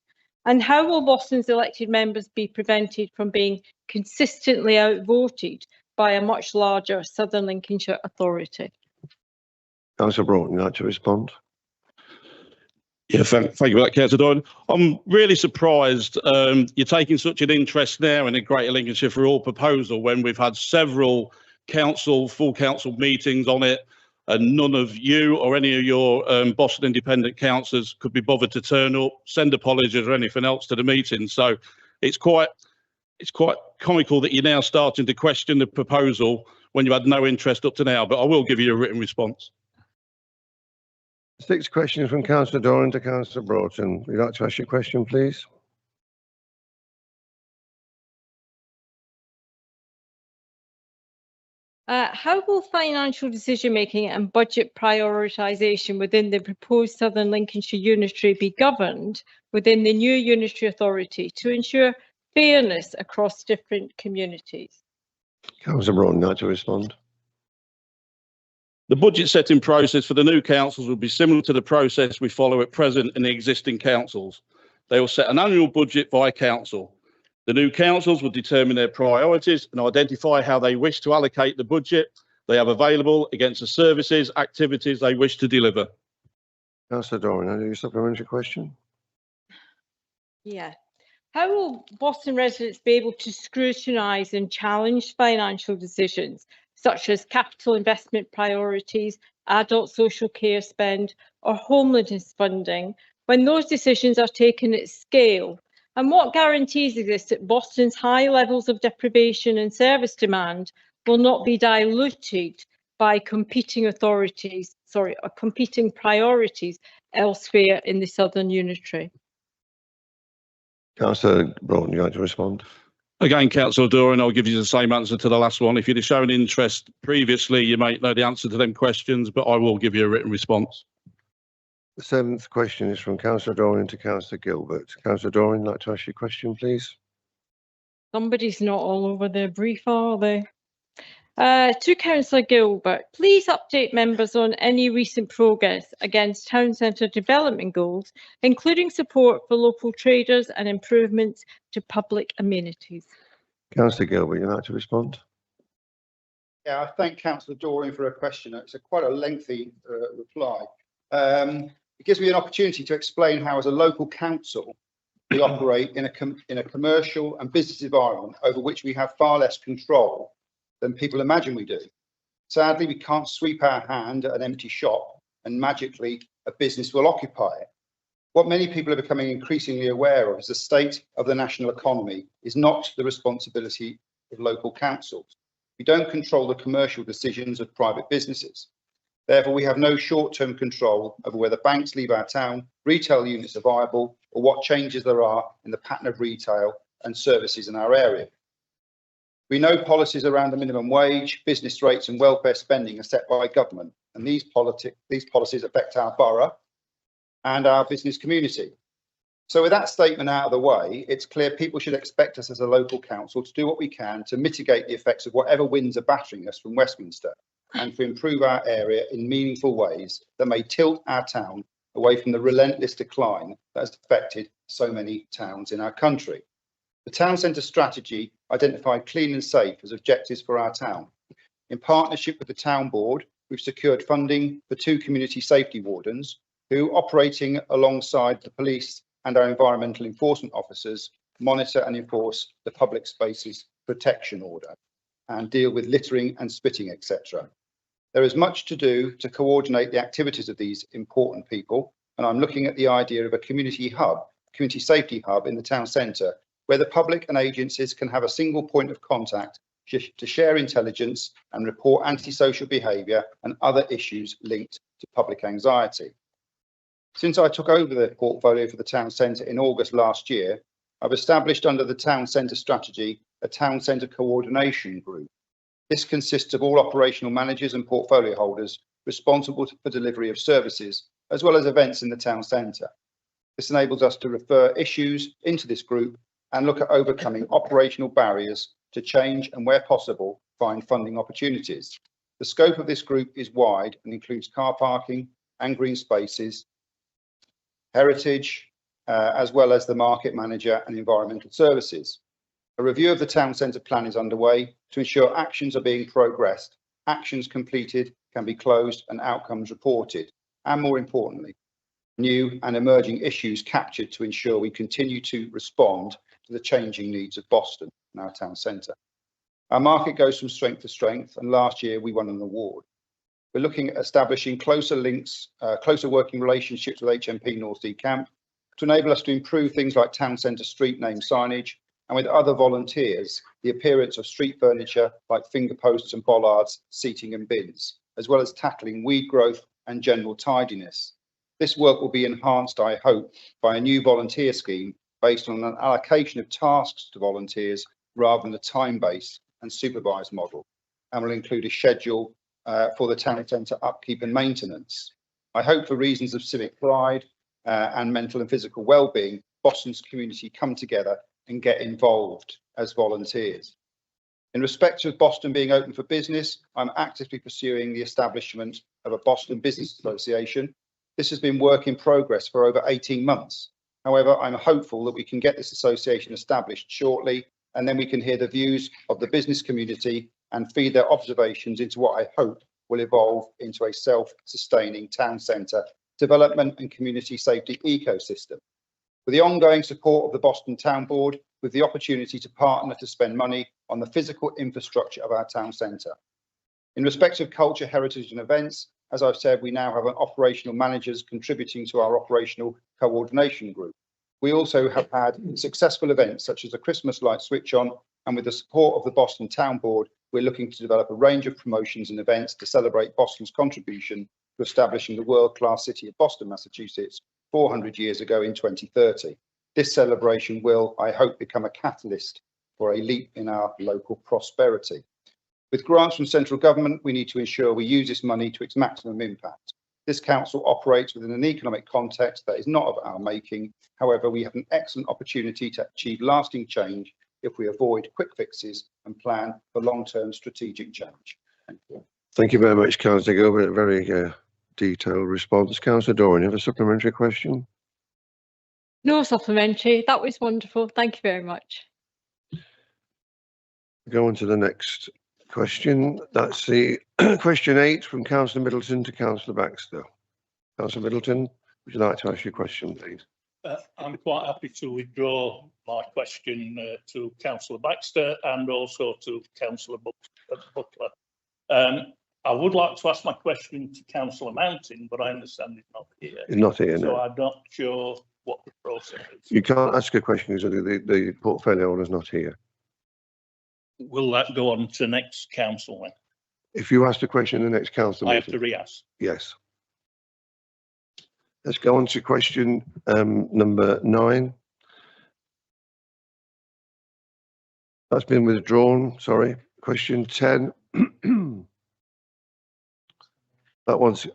And how will Boston's elected members be prevented from being consistently outvoted by a much larger Southern Lincolnshire authority? Councillor Broughton, would you like to respond? Yeah, thank you for that, Councillor Dorian. I'm really surprised you're taking such an interest now in the Greater Lincolnshire for All proposal when we've had several full council meetings on it, and none of you or any of your Boston independent councillors could be bothered to turn up, send apologies or anything else to the meeting. So it's quite comical that you're now starting to question the proposal when you had no interest up to now, but I will give you a written response. 6 questions from Councillor Dorian to Councillor Broughton. Would you like to ask your question, please? How will financial decision-making and budget prioritisation within the proposed Southern Lincolnshire Unitary be governed within the new Unitary Authority to ensure fairness across different communities? Councillor Brown, like to respond? The budget setting process for the new councils will be similar to the process we follow at present in the existing councils. They will set an annual budget by council. The new councils will determine their priorities and identify how they wish to allocate the budget they have available against the services, activities they wish to deliver. Councillor Doran, have you a supplementary question? Yeah. How will Boston residents be able to scrutinise and challenge financial decisions such as capital investment priorities, adult social care spend or homelessness funding when those decisions are taken at scale? And what guarantees exist that Boston's high levels of deprivation and service demand will not be diluted by competing priorities elsewhere in the Southern Unitary? Councillor Brown, you like to respond? Again, Councillor Doran, I'll give you the same answer to the last one. If you'd have shown interest previously, you might know the answer to them questions, but I will give you a written response. The seventh question is from Councillor Doran to Councillor Gilbert. Councillor Doran, like to ask your question, please. Somebody's not all over their brief, are they? To Councillor Gilbert, please update members on any recent progress against town centre development goals, including support for local traders and improvements to public amenities. Councillor Gilbert, you'd like to respond? Yeah, I thank Councillor Doran for her question. It's quite a lengthy reply. It gives me an opportunity to explain how, as a local council, we operate in a commercial and business environment over which we have far less control than people imagine we do. Sadly, we can't sweep our hand at an empty shop and magically a business will occupy it. What many people are becoming increasingly aware of is the state of the national economy is not the responsibility of local councils. We don't control the commercial decisions of private businesses. Therefore, we have no short-term control over whether banks leave our town, retail units are viable, or what changes there are in the pattern of retail and services in our area. We know policies around the minimum wage, business rates and welfare spending are set by government, and these policies affect our borough and our business community. So with that statement out of the way, it's clear people should expect us as a local council to do what we can to mitigate the effects of whatever winds are battering us from Westminster and to improve our area in meaningful ways that may tilt our town away from the relentless decline that has affected so many towns in our country. The town centre strategy identified clean and safe as objectives for our town. In partnership with the town board, we've secured funding for 2 community safety wardens who, operating alongside the police and our environmental enforcement officers, monitor and enforce the public spaces protection order and deal with littering and spitting, etc. There is much to do to coordinate the activities of these important people, and I'm looking at the idea of a community safety hub in the town centre, where the public and agencies can have a single point of contact to share intelligence and report antisocial behaviour and other issues linked to public anxiety. Since I took over the portfolio for the town centre in August last year, I've established under the town centre strategy a town centre coordination group. This consists of all operational managers and portfolio holders responsible for delivery of services, as well as events in the town centre. This enables us to refer issues into this group and look at overcoming operational barriers to change and, where possible, find funding opportunities. The scope of this group is wide and includes car parking and green spaces, heritage, as well as the market manager and environmental services. A review of the town centre plan is underway to ensure actions are being progressed, actions completed can be closed and outcomes reported, and more importantly, new and emerging issues captured to ensure we continue to respond to the changing needs of Boston and our town centre. Our market goes from strength to strength, and last year we won an award. We're looking at establishing closer links, closer working relationships with HMP North Sea Camp to enable us to improve things like town centre street name signage, and with other volunteers, the appearance of street furniture like finger posts and bollards, seating and bins, as well as tackling weed growth and general tidiness. This work will be enhanced, I hope, by a new volunteer scheme based on an allocation of tasks to volunteers rather than a time-based and supervised model. and will include a schedule for the town centre upkeep and maintenance. I hope for reasons of civic pride and mental and physical well-being, Boston's community come together and get involved as volunteers. In respect of Boston being open for business, I'm actively pursuing the establishment of a Boston Business Association. This has been work in progress for over 18 months. However, I'm hopeful that we can get this association established shortly, and then we can hear the views of the business community and feed their observations into what I hope will evolve into a self-sustaining town centre development and community safety ecosystem. With the ongoing support of the Boston Town Board, with the opportunity to partner to spend money on the physical infrastructure of our town centre. In respect of culture, heritage and events, as I've said, we now have an operational managers contributing to our operational coordination group. We also have had successful events such as the Christmas light switch on, and with the support of the Boston Town Board, we're looking to develop a range of promotions and events to celebrate Boston's contribution to establishing the world-class city of Boston, Massachusetts, 400 years ago in 2030. This celebration will, I hope, become a catalyst for a leap in our local prosperity. With grants from central government, we need to ensure we use this money to its maximum impact. This council operates within an economic context that is not of our making. However, we have an excellent opportunity to achieve lasting change if we avoid quick fixes and plan for long-term strategic change. Thank you. Thank you very much, Councillor Gilbert. Very detailed response. Councillor Doran, you have a supplementary question? No supplementary. That was wonderful. Thank you very much. Go on to the next question. That's the question 8 from Councillor Middleton to Councillor Baxter. Councillor Middleton, would you like to ask your question, please? I'm quite happy to withdraw my question to Councillor Baxter and also to Councillor Butler. I would like to ask my question to Councillor Mountain, but I understand he's not here. He's not here, so no. I'm not sure what the process is. You can't ask a question because the portfolio owner is not here. Will that go on to next council then? If you ask the question in the next council I meeting. have to re-ask. Yes. Let's go on to question number 9. That's been withdrawn, sorry. Question 10. That one's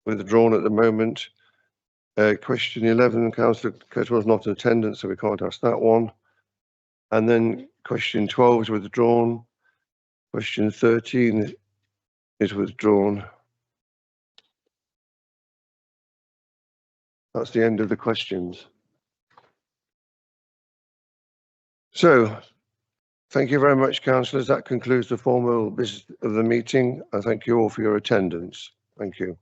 withdrawn at the moment. Question 11, Councillor Creswell's not in attendance, so we can't ask that one. And then question 12 is withdrawn. Question 13 is withdrawn. That's the end of the questions. So, thank you very much, councillors. That concludes the formal business of the meeting. I thank you all for your attendance. Thank you.